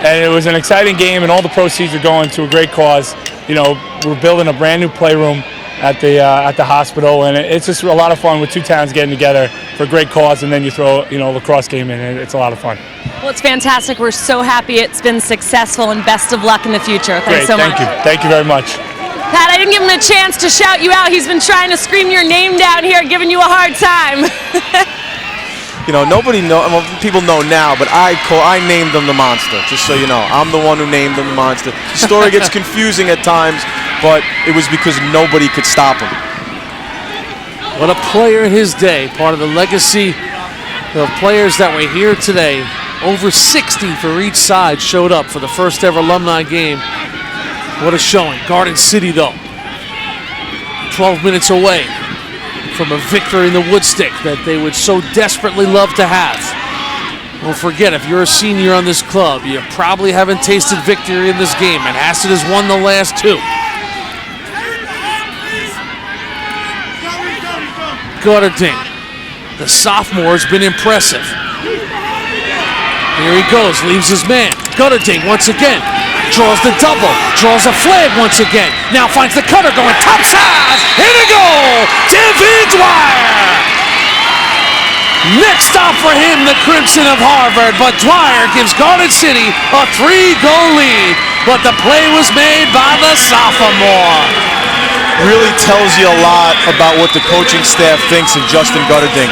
and it was an exciting game, and all the proceeds are going to a great cause. We're building a brand new playroom at the hospital, and it's just a lot of fun with two towns getting together for a great cause, and then you throw a lacrosse game in, and it's a lot of fun. Well, it's fantastic. We're so happy it's been successful, and best of luck in the future. Thanks so much. Thank you very much. Pat, I didn't give him a chance to shout you out. He's been trying to scream your name down here, giving you a hard time. Nobody people know now, but I named him the Monster, just so you know. I'm the one who named him the Monster. The story gets confusing at times, but it was because nobody could stop him. What a player in his day, part of the legacy of players that were here today. Over 60 for each side showed up for the first ever alumni game. What a showing. Garden City, though, 12 minutes away from a victory in the Woodstick that they would so desperately love to have. Don't forget, if you're a senior on this club, you probably haven't tasted victory in this game. Manhasset has won the last two. Gutterding, the sophomore, has been impressive. Here he goes, leaves his man. Gutterding once again, draws the double, draws a flag once again. Now finds the cutter going topside, in a goal, Devin Dwyer. Next stop for him, the Crimson of Harvard, but Dwyer gives Garden City a 3-goal lead, but the play was made by the sophomore. Really tells you a lot about what the coaching staff thinks of Justin Gutterding.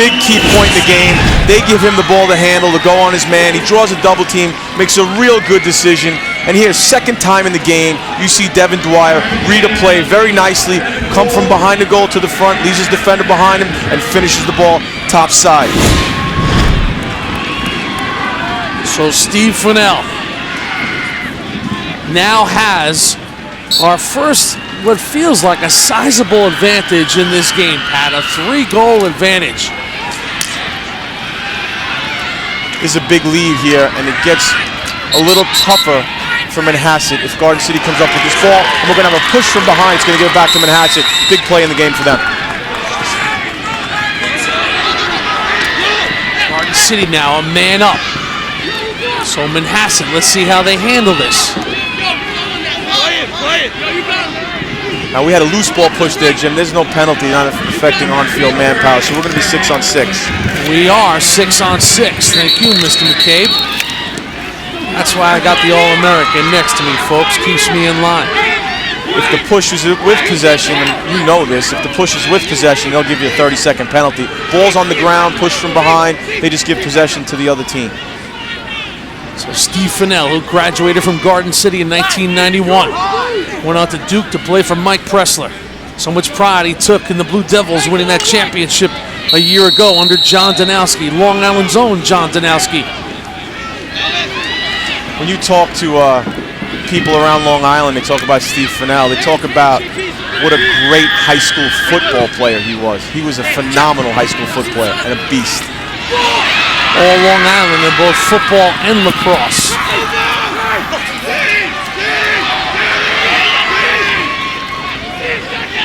Big key point in the game. They give him the ball to handle, to go on his man. He draws a double team, makes a real good decision. And here, second time in the game, you see Devin Dwyer read a play very nicely, come from behind the goal to the front, leaves his defender behind him, and finishes the ball top side. So Steve Finnell now has our first, what feels like a sizable advantage in this game, Pat, a 3-goal advantage. This is a big lead here, and it gets a little tougher for Manhasset if Garden City comes up with this ball. And we're going to have a push from behind. It's going to give it back to Manhasset. Big play in the game for them. Garden City now a man up. So Manhasset, let's see how they handle this. Now we had a loose ball push there, Jim. There's no penalty, not affecting on-field manpower, so we're going to be 6-on-6. We are 6-on-6. Thank you, Mr. McCabe. That's why I got the All-American next to me, folks. Keeps me in line. If the push is with possession, and you know this, if the push is with possession, they'll give you a 30-second penalty. Ball's on the ground, push from behind, they just give possession to the other team. So Steve Finnell, who graduated from Garden City in 1991, went on to Duke to play for Mike Pressler. So much pride he took in the Blue Devils winning that championship a year ago under John Danowski, Long Island's own John Danowski. When you talk to people around Long Island, they talk about Steve Finnell. They talk about what a great high school football player he was. He was a phenomenal high school football player and a beast. All Long Island in both football and lacrosse.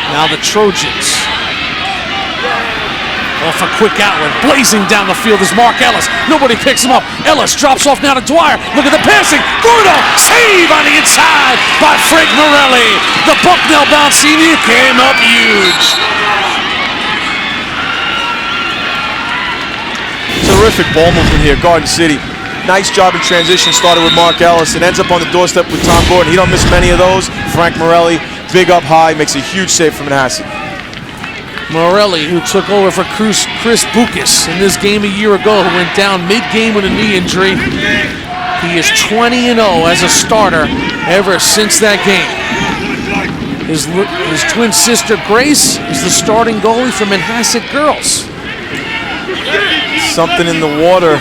Now the Trojans. Off a quick outlet, blazing down the field is Mark Ellis. Nobody picks him up. Ellis drops off now to Dwyer. Look at the passing. Gordo, save on the inside by Frank Morelli. The Bucknell-bound senior came up huge. Terrific ball movement here, Garden City. Nice job in transition, started with Mark Ellis and ends up on the doorstep with Tom Gordon. He don't miss many of those. Frank Morelli, big up high, makes a huge save from Manhasset. Morelli, who took over for Chris Bucas in this game a year ago, who went down mid-game with a knee injury. He is 20-0 as a starter ever since that game. His twin sister, Grace, is the starting goalie for Manhasset girls. Something in the water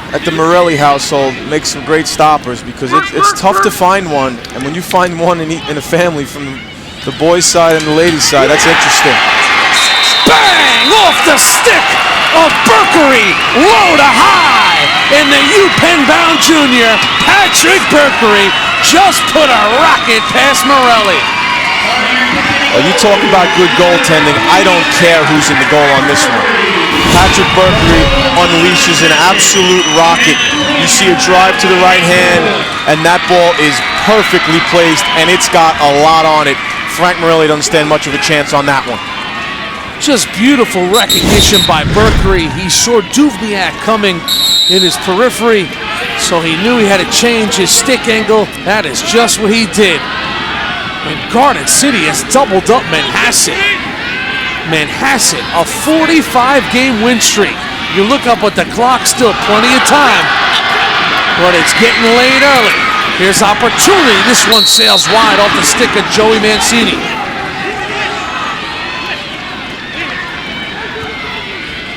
at the Morelli household makes some great stoppers because it's tough to find one. And when you find one in a family from the boys' side and the ladies' side, that's interesting. Bang! Off the stick of Berkery, low to high, and the UPenn-bound junior, Patrick Berkery, just put a rocket past Morelli. Well, you talk about good goaltending. I don't care who's in the goal on this one. Patrick Berkery unleashes an absolute rocket. You see a drive to the right hand, and that ball is perfectly placed, and it's got a lot on it. Frank Morelli doesn't stand much of a chance on that one. Just beautiful recognition by Berkery. He saw Duvniak coming in his periphery, so he knew he had to change his stick angle. That is just what he did. And Garden City has doubled up Manhasset. Manhasset, a 45-game win streak. You look up at the clock, still plenty of time, but it's getting late early. Here's opportunity. This one sails wide off the stick of Joey Mancini.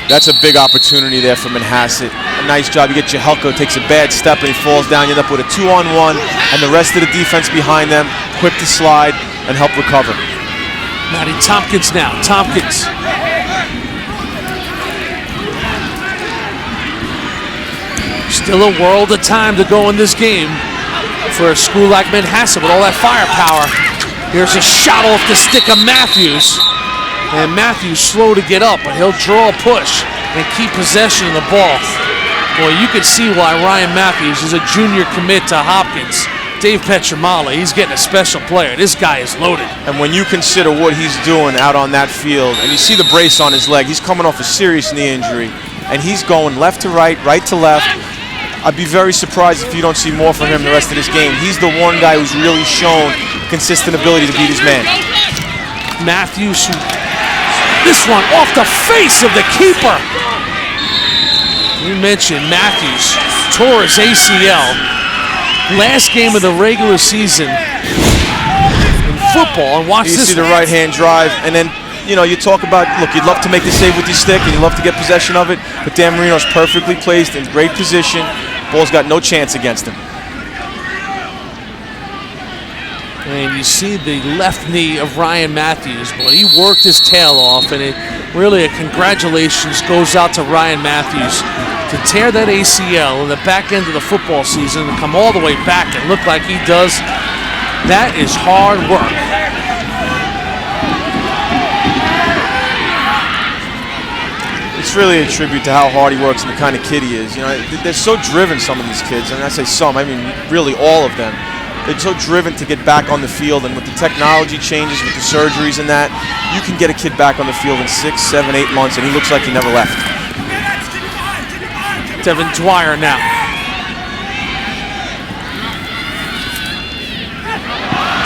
That's a big opportunity there for Manhasset. A nice job. You get Jehelko, takes a bad step, and he falls down. You end up with a 2-on-1, and the rest of the defense behind them, quick to slide and help recover. Matty Tompkins now. Tompkins. Still a world of time to go in this game for a school like Manhasset with all that firepower. Here's a shot off the stick of Mathews. And Mathews slow to get up, but he'll draw a push and keep possession of the ball. Boy, you can see why Ryan Mathews is a junior commit to Hopkins. Dave Petramala, he's getting a special player. This guy is loaded. And when you consider what he's doing out on that field, and you see the brace on his leg, he's coming off a serious knee injury, and he's going left to right, right to left. I'd be very surprised if you don't see more from him the rest of this game. He's the one guy who's really shown consistent ability to beat his man. Mathews, this one off the face of the keeper. We mentioned Mathews tore his ACL last game of the regular season in football. And watch this. You see the right-hand drive, and then you talk about, look, you'd love to make the save with your stick, and you'd love to get possession of it, but Dan Marino's perfectly placed in great position. Ball's got no chance against him. And you see the left knee of Ryan Mathews. Boy, he worked his tail off, and it really a congratulations goes out to Ryan Mathews to tear that ACL in the back end of the football season and come all the way back and look like he does. That is hard work. It's really a tribute to how hard he works and the kind of kid he is. They're so driven, some of these kids, and I say some, I mean really all of them. They're so driven to get back on the field, and with the technology changes, with the surgeries and that, you can get a kid back on the field in 6, 7, 8 months, and he looks like he never left. Devin Dwyer now.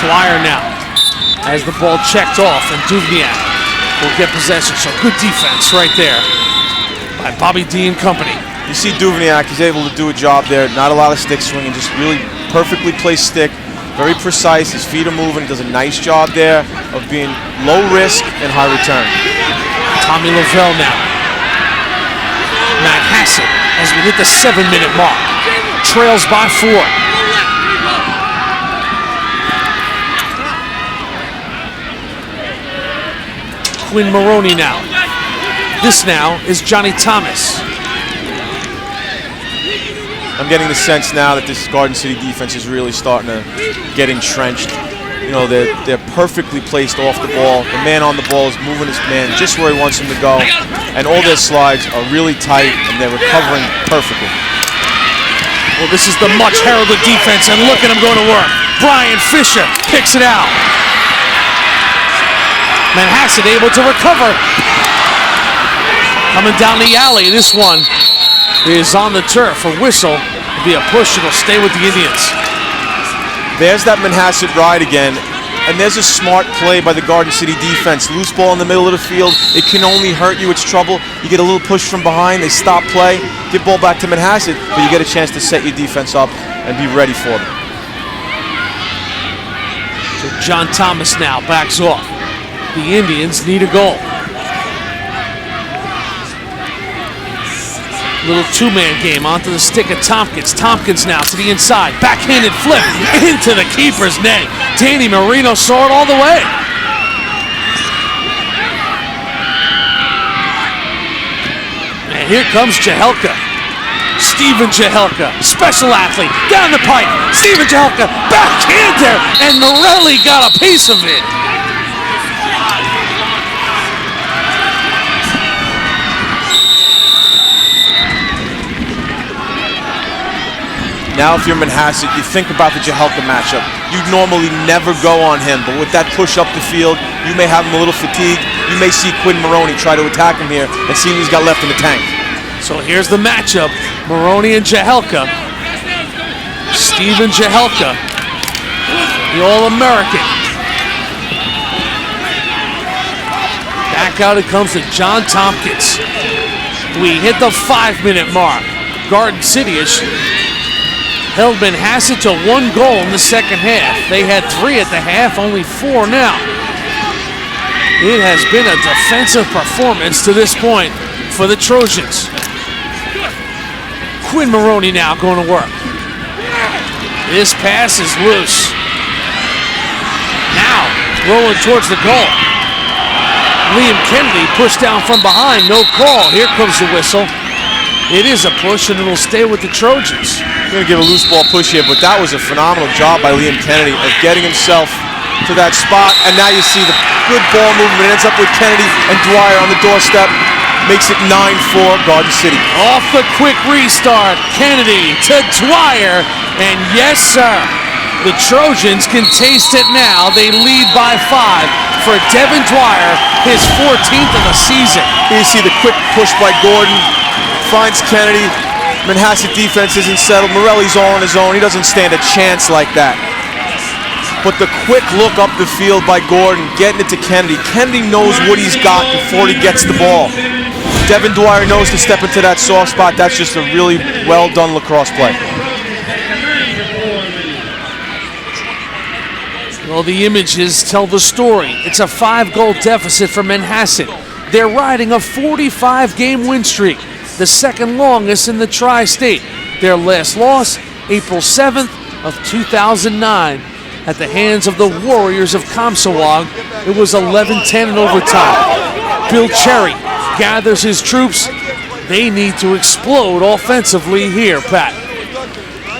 Dwyer now has the ball checked off, and Duvniak will get possession. So good defense right there by Bobby D and company. You see Duvniak, he's able to do a job there. Not a lot of stick swinging, just really perfectly placed stick, very precise. His feet are moving. Does a nice job there of being low risk and high return. Tommy Lavelle now. Manhasset as we hit the 7-minute mark. Trails by 4. Quinn Maroney now. This now is Johnny Thomas. I'm getting the sense now that this Garden City defense is really starting to get entrenched. They're perfectly placed off the ball. The man on the ball is moving his man just where he wants him to go. And all their slides are really tight, and they're recovering perfectly. Well, this is the much heralded defense, and look at him going to work. Brian Fisher picks it out. Manhasset able to recover. Coming down the alley, this one is on the turf. A whistle will be a push. It'll stay with the Indians. There's that Manhasset ride again, and there's a smart play by the Garden City defense. Loose ball in the middle of the field. It can only hurt you. It's trouble. You get a little push from behind. They stop play. Give ball back to Manhasset, but you get a chance to set your defense up and be ready for them. So John Thomas now backs off. The Indians need a goal. Little two-man game onto the stick of Tompkins. Tompkins now to the inside. Backhanded flip into the keeper's net. Danny Marino saw it all the way. And here comes Jahelka. Steven Jahelka, special athlete, down the pipe. Steven Jahelka, backhander, and Morelli got a piece of it. Now if you're Manhasset, you think about the Jahelka matchup. You'd normally never go on him, but with that push up the field, you may have him a little fatigued. You may see Quinn Maroney try to attack him here and see what he's got left in the tank. So here's the matchup, Maroney and Jahelka. Steven Jahelka, the All-American. Back out it comes to John Tompkins. We hit the 5-minute mark. Garden City has held Manhasset to 1 goal in the second half. They had 3 at the half, only 4 now. It has been a defensive performance to this point for the Trojans. Quinn Maroney now going to work. This pass is loose. Now rolling towards the goal. Liam Kennedy pushed down from behind, no call. Here comes the whistle. It is a push and it'll stay with the Trojans. We're going to give a loose ball push here, but that was a phenomenal job by Liam Kennedy of getting himself to that spot. And now you see the good ball movement. It ends up with Kennedy and Dwyer on the doorstep. Makes it 9-4 Garden City. Off the quick restart, Kennedy to Dwyer. And yes, sir, the Trojans can taste it now. They lead by 5 for Devin Dwyer, his 14th of the season. Here you see the quick push by Gordon. Finds Kennedy. Manhasset defense isn't settled. Morelli's all on his own. He doesn't stand a chance like that. But the quick look up the field by Gordon, getting it to Kennedy. Kennedy knows what he's got before he gets the ball. Devin Dwyer knows to step into that soft spot. That's just a really well done lacrosse play. Well, the images tell the story. It's a 5-goal deficit for Manhasset. They're riding a 45-game win streak, the second longest in the tri-state. Their last loss, April 7th of 2009, at the hands of the Warriors of Comsawag. It was 11-10 in overtime. Bill Cherry gathers his troops. They need to explode offensively here, Pat.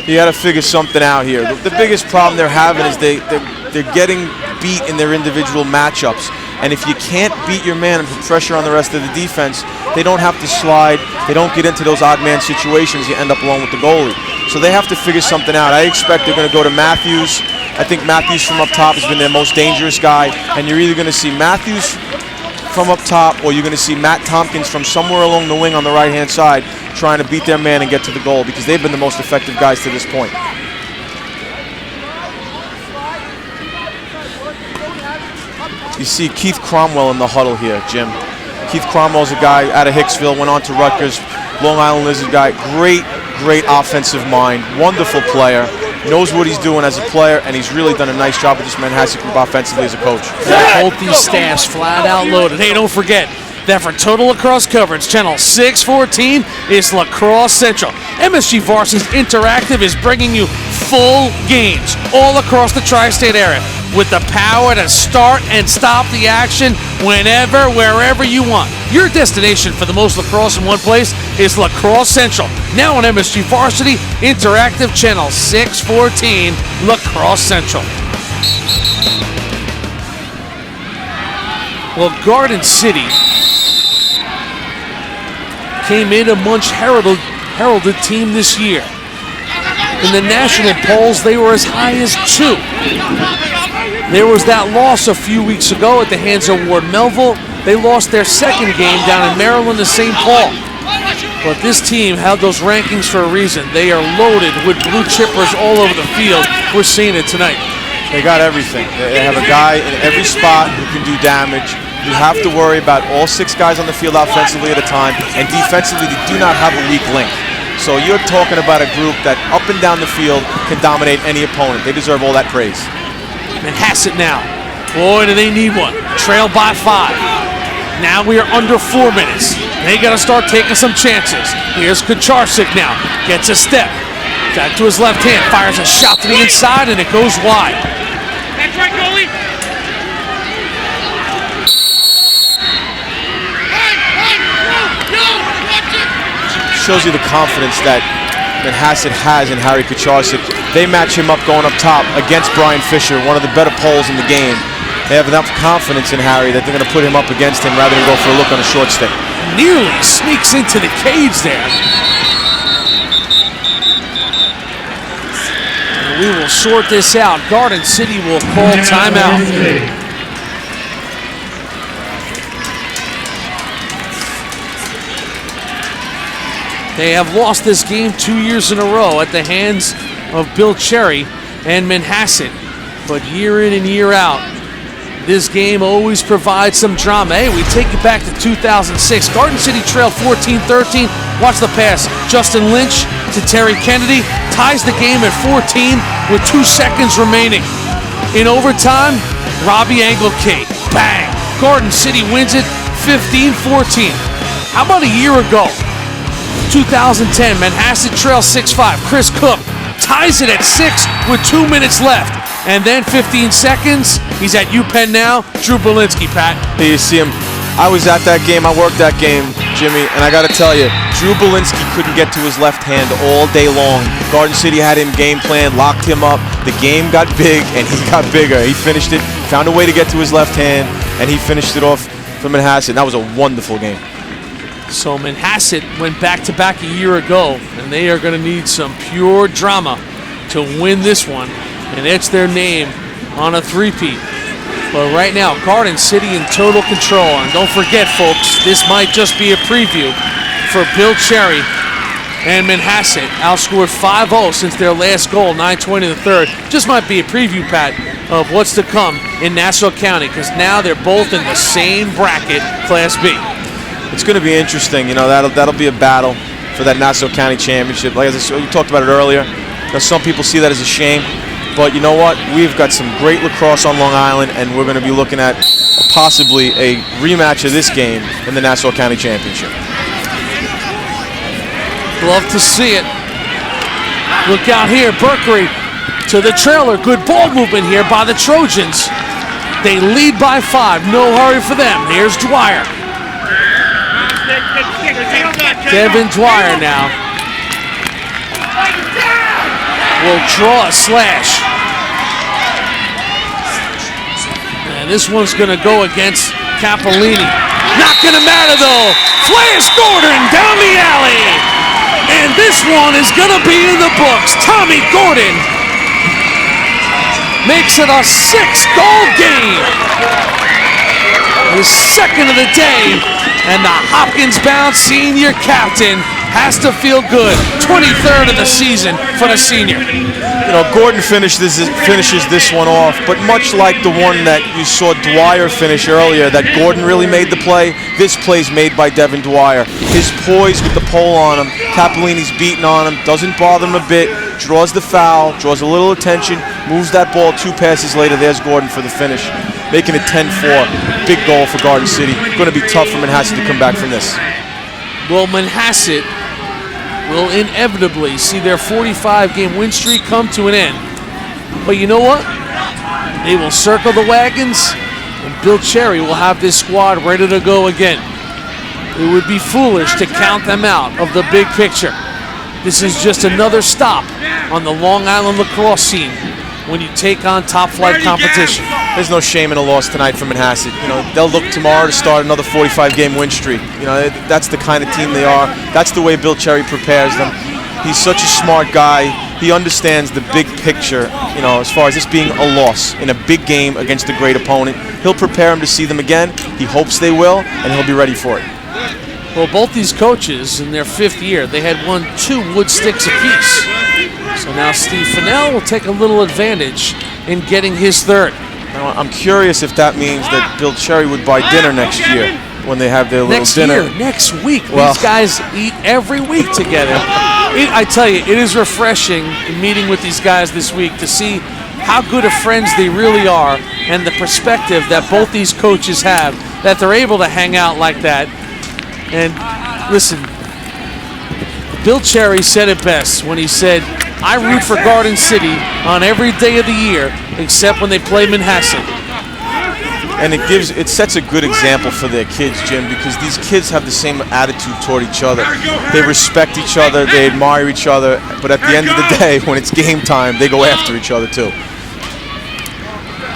You got to figure something out here. The biggest problem they're having is they're getting beat in their individual matchups. And if you can't beat your man and put pressure on the rest of the defense, they don't have to slide. They don't get into those odd man situations. You end up alone with the goalie. So they have to figure something out. I expect they're going to go to Mathews. I think Mathews from up top has been their most dangerous guy. And you're either going to see Mathews from up top or you're going to see Matt Tompkins from somewhere along the wing on the right-hand side trying to beat their man and get to the goal because they've been the most effective guys to this point. You see Keith Cromwell in the huddle here, Jim. Keith Cromwell's a guy out of Hicksville, went on to Rutgers, Long Island Lizard guy. Great offensive mind, wonderful player, knows what he's doing as a player, and he's really done a nice job with this Manhasset group offensively as a coach. Both these staffs flat out loaded. Hey, don't forget that for total lacrosse coverage, channel 614 is Lacrosse Central. MSG Varsity's Interactive is bringing you full games all across the tri-state area with the power to start and stop the action whenever, wherever you want. Your destination for the most lacrosse in one place is Lacrosse Central. Now on MSG Varsity Interactive, channel 614, Lacrosse Central. Well, Garden City came in a much heralded team this year. In the national polls, they were as high as 2. There was that loss a few weeks ago at the hands of Ward Melville. They lost their second game down in Maryland to St. Paul. But this team held those rankings for a reason. They are loaded with blue chippers all over the field. We're seeing it tonight. They got everything. They have a guy in every spot who can do damage. You have to worry about all 6 guys on the field offensively at a time, and defensively they do not have a weak link. So you're talking about a group that up and down the field can dominate any opponent. They deserve all that praise. Manhasset now. Boy, do they need one. Trailed by 5. Now we are under 4 minutes. They got to start taking some chances. Here's Kucharsik now. Gets a step. Back to his left hand. Fires a shot to the inside, and it goes wide. That's right, goalie. shows you the confidence that Manhasset has in Harry Kucharczyk. They match him up going up top against Brian Fisher, one of the better poles in the game. They have enough confidence in Harry that they're going to put him up against him rather than go for a look on a short stick. Nearly sneaks into the cage there. And we will sort this out. Garden City will call timeout. They have lost this game 2 years in a row at the hands of Bill Cherry and Manhasset. But year in and year out, this game always provides some drama. Hey, we take it back to 2006. Garden City trailed 14-13. Watch the pass. Justin Lynch to Terry Kennedy. Ties the game at 14 with 2 seconds remaining. In overtime, Robbie Engelkate. Bang! Garden City wins it 15-14. How about a year ago? 2010, Manhasset trails 6-5. Chris Cook ties it at 6 with 2 minutes left. And then 15 seconds, he's at UPenn now. Drew Belinsky, Pat. Here you see him. I was at that game. I worked that game, Jimmy, and I got to tell you, Drew Belinsky couldn't get to his left hand all day long. Garden City had him game plan, locked him up. The game got big, and he got bigger. He finished it, found a way to get to his left hand, and he finished it off for Manhasset. That was a wonderful game. So Manhasset went back-to-back a year ago, and they are going to need some pure drama to win this one and etch their name on a three-peat. But right now, Garden City in total control. And don't forget, folks, this might just be a preview for Bill Cherry and Manhasset. Outscored 5-0 since their last goal, 9:20 in the third. Just might be a preview, Pat, of what's to come in Nassau County, because now they're both in the same bracket, Class B. It's going to be interesting. You know, that'll be a battle for that Nassau County championship. Like as we talked about it earlier, some people see that as a shame. But you know what? We've got some great lacrosse on Long Island, and we're going to be looking at possibly a rematch of this game in the Nassau County Championship. Love to see it. Look out here, Berkery to the trailer. Good ball movement here by the Trojans. They lead by 5. No hurry for them. Here's Dwyer. Devin Dwyer now will draw a slash. And this one's going to go against Capolini. Not going to matter though. Flash Gordon down the alley. And this one is going to be in the books. Tommy Gordon makes it a 6-goal game. His second of the day. And the Hopkins-bound senior captain has to feel good. 23rd of the season for the senior. You know, Gordon finishes this one off, but much like the one that you saw Dwyer finish earlier, that Gordon really made the play, this play's made by Devin Dwyer. His poise with the pole on him, Capolini's beating on him, doesn't bother him a bit, draws the foul, draws a little attention, moves that ball 2 passes later. There's Gordon for the finish, making it 10-4. Big goal for Garden City. Going to be tough for Manhasset to come back from this. Well, Manhasset will inevitably see their 45-game win streak come to an end. But you know what? They will circle the wagons, and Bill Cherry will have this squad ready to go again. It would be foolish to count them out of the big picture. This is just another stop on the Long Island lacrosse scene when you take on top-flight competition. There's no shame in a loss tonight for Manhasset. You know, they'll look tomorrow to start another 45-game win streak. You know, that's the kind of team they are. That's the way Bill Cherry prepares them. He's such a smart guy. He understands the big picture, you know, as far as this being a loss in a big game against a great opponent. He'll prepare them to see them again. He hopes they will, and he'll be ready for it. Well, both these coaches in their 5th year, they had won 2 Woodsticks apiece. So now Steve Finnell will take a little advantage in getting his 3rd. Now, I'm curious if that means that Bill Cherry would buy dinner next year when they have their little dinner. Next week. Well, these guys eat every week together. I tell you, it is refreshing meeting with these guys this week to see how good of friends they really are and the perspective that both these coaches have, that they're able to hang out like that. And listen, Bill Cherry said it best when he said, I root for Garden City on every day of the year except when they play Manhasset. And it sets a good example for their kids, Jim, because these kids have the same attitude toward each other. They respect each other, they admire each other, but at the end of the day, when it's game time, they go after each other too.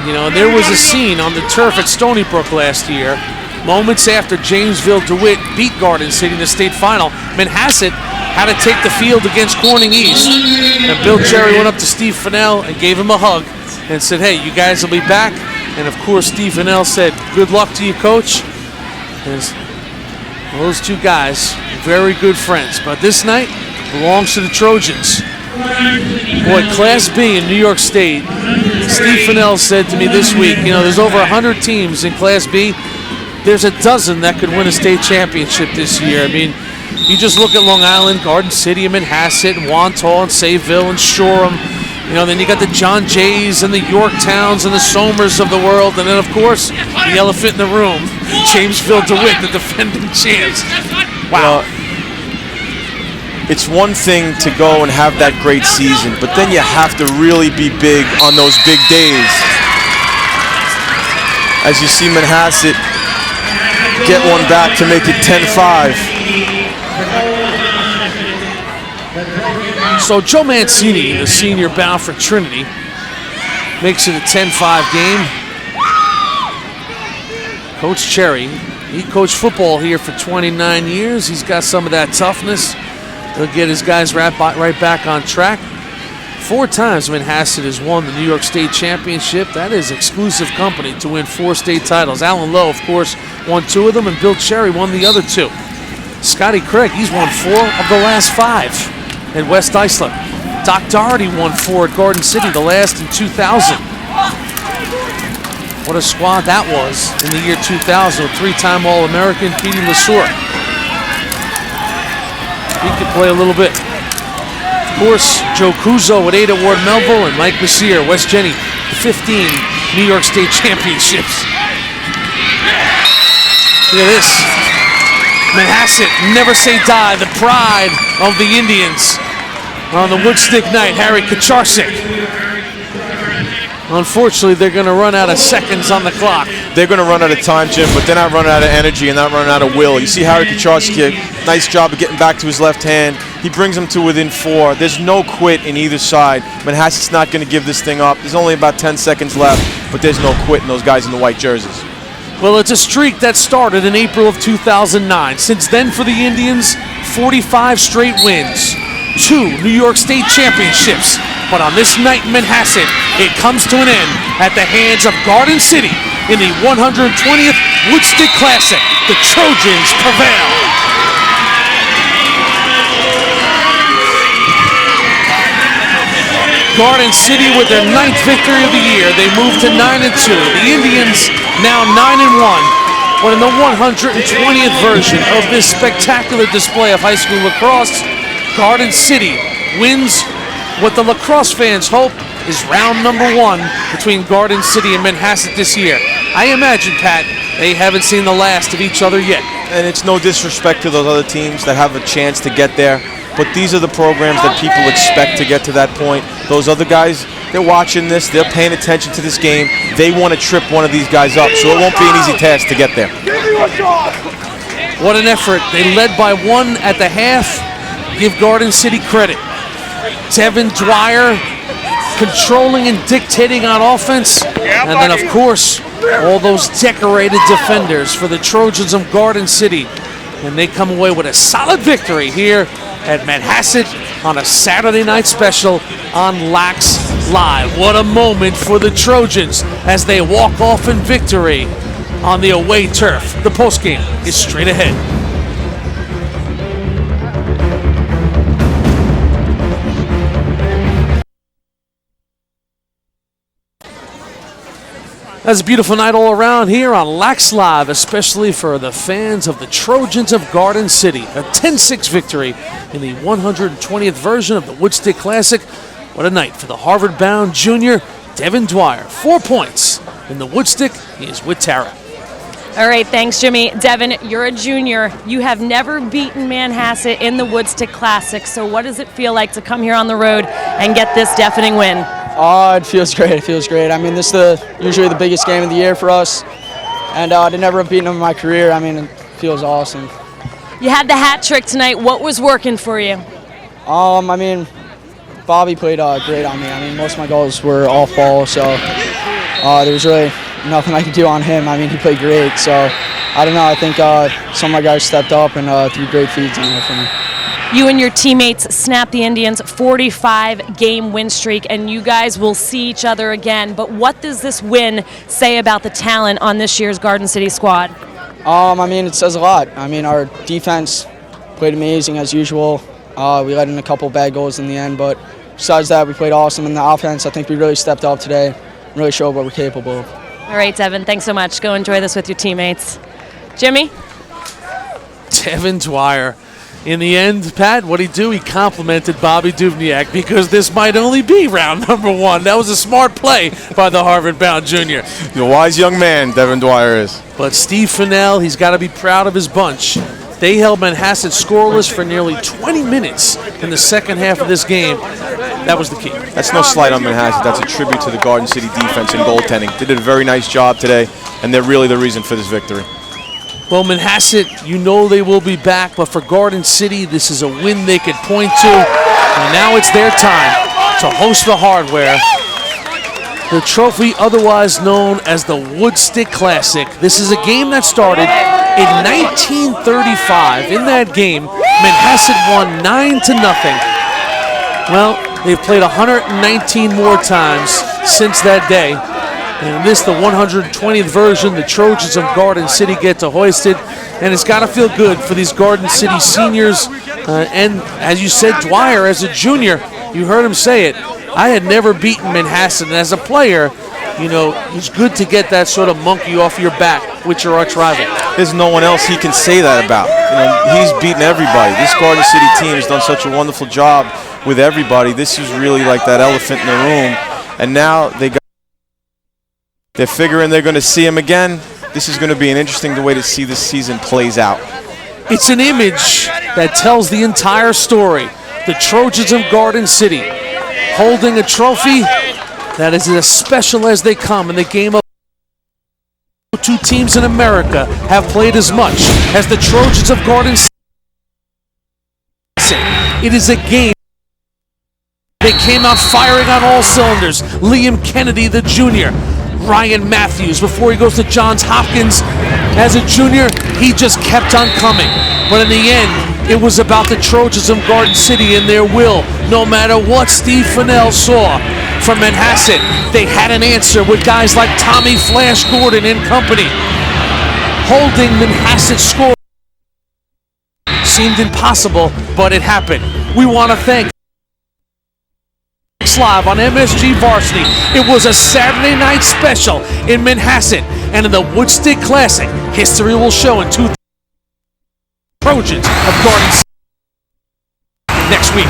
You know, there was a scene on the turf at Stony Brook last year, moments after Jamesville DeWitt beat Garden City in the state final. Manhasset had to take the field against Corning East. And Bill Cherry went up to Steve Finnell and gave him a hug and said, hey, you guys will be back. And of course, Steve Finnell said, good luck to you, coach. And those two guys, very good friends. But this night belongs to the Trojans. Boy, Class B in New York State, Steve Finnell said to me this week, you know, there's over 100 teams in Class B. There's a dozen that could win a state championship this year. I mean, you just look at Long Island, Garden City, and Manhasset, and Wantagh, and Sayville, and Shoreham. You know, then you got the John Jays, and the Yorktowns, and the Somers of the world, and then, of course, the elephant in the room, Jamesville DeWitt, the defending champs. Wow. It's one thing to go and have that great season, but then you have to really be big on those big days. As you see Manhasset get one back to make it 10-5. So Joe Mancini, the senior bound for Trinity, makes it a 10-5 game. Coach Cherry, he coached football here for 29 years. He's got some of that toughness. He'll get his guys right back on track. 4 times Manhasset has won the New York State Championship. That is exclusive company to win 4 state titles. Alan Lowe, of course, won 2 of them, and Bill Cherry won the other 2. Scotty Craig, he's won 4 of the last 5 at West Islip. Doc Doherty won 4 at Garden City, the last in 2000. What a squad that was in the year 2000 with 3-time All-American Petey Lesueur. He could play a little bit. Of course, Joe Cuso at 8 at Ward Melville, and Mike Messier, West Jenny, 15 New York State championships. Look at this. Manhasset, never say die, the pride of the Indians. On the Woodstick night, Harry Kacharsik. Unfortunately, they're going to run out of seconds on the clock. They're going to run out of time, Jim, but they're not running out of energy and not running out of will. You see Harry Kacharsik, nice job of getting back to his left hand. He brings them to within 4. There's no quit in either side. Manhasset's not going to give this thing up. There's only about 10 seconds left, but there's no quit in those guys in the white jerseys. Well, it's a streak that started in April of 2009. Since then, for the Indians, 45 straight wins, 2 New York State championships. But on this night in Manhasset, it comes to an end at the hands of Garden City in the 120th Woodstick Classic. The Trojans prevail. Garden City with their 9th victory of the year. They move to 9-2. The Indians now 9-1. But in the 120th version of this spectacular display of high school lacrosse, Garden City wins what the lacrosse fans hope is round number 1 between Garden City and Manhasset this year. I imagine, Pat, they haven't seen the last of each other yet. And it's no disrespect to those other teams that have a chance to get there, but these are the programs that people expect to get to that point. Those other guys, they're watching this, they're paying attention to this game. They want to trip one of these guys up, so it won't be an easy task to get there. What an effort. They led by 1 at the half. Give Garden City credit. Devin Dwyer controlling and dictating on offense. And then, of course, all those decorated defenders for the Trojans of Garden City. And they come away with a solid victory here at Manhasset on a Saturday night special on Lax Live. What a moment for the Trojans as they walk off in victory on the away turf. The postgame is straight ahead. That's a beautiful night all around here on Lax Live, especially for the fans of the Trojans of Garden City. A 10-6 victory in the 120th version of the Woodstick Classic. What a night for the Harvard-bound junior, Devin Dwyer. 4 points in the Woodstick. He is with Tara. All right, thanks, Jimmy. Devin, you're a junior. You have never beaten Manhasset in the Woodstick Classic. So what does it feel like to come here on the road and get this deafening win? It feels great. It feels great. I mean, this is usually the biggest game of the year for us. and to never have beaten them in my career, I mean, it feels awesome. You had the hat trick tonight. What was working for you? I mean, Bobby played great on me. I mean, most of my goals were all fall, so there was really nothing I could do on him. I mean, he played great, so I don't know. I think some of my guys stepped up and threw great feeds in there for me. You and your teammates snapped the Indians' 45-game win streak, and you guys will see each other again. But what does this win say about the talent on this year's Garden City squad? I mean, it says a lot. I mean, our defense played amazing as usual. We let in a couple bad goals in the end, but besides that, we played awesome. In the offense, I think we really stepped up today and really showed what we're capable of. All right, Devin, thanks so much. Go enjoy this with your teammates. Jimmy? Devin Dwyer. In the end, Pat, what'd he do? He complimented Bobby Dubniak because this might only be round number 1. That was a smart play by the Harvard-bound junior. The wise young man, Devin Dwyer is. But Steve Finnell, he's got to be proud of his bunch. They held Manhasset scoreless for nearly 20 minutes in the second half of this game. That was the key. That's no slight on Manhasset. That's a tribute to the Garden City defense and goaltending. They did a very nice job today, and they're really the reason for this victory. Well, Manhasset, you know they will be back, but for Garden City, this is a win they could point to. And now it's their time to host the hardware. The trophy otherwise known as the Woodstick Classic. This is a game that started in 1935. In that game, Manhasset won 9-0. Well, they've played 119 more times since that day. And this, the 120th version, the Trojans of Garden City get to hoist it. And it's got to feel good for these Garden City seniors. And as you said, Dwyer, as a junior, you heard him say it, I had never beaten Manhasset. And as a player, you know, it's good to get that sort of monkey off your back with your arch rival. There's no one else he can say that about. You know, he's beaten everybody. This Garden City team has done such a wonderful job with everybody. This is really like that elephant in the room. And now they're figuring they're going to see him again. This is going to be an interesting way to see this season plays out. It's an image that tells the entire story. The Trojans of Garden City holding a trophy that is as special as they come in the game of two teams in America have played as much as the Trojans of Garden City. It is a game. They came out firing on all cylinders. Liam Kennedy, the junior. Ryan Mathews, before he goes to Johns Hopkins as a junior, he just kept on coming. But in the end, it was about the Trojans of Garden City and their will. No matter what Steve Finnell saw from Manhasset, they had an answer with guys like Tommy Flash Gordon and company. Holding Manhasset's score seemed impossible, but it happened. We want to thank live on MSG Varsity. It was a Saturday night special in Manhasset, and in the Woodstick Classic, history will show in two Trojans of Garden City next week.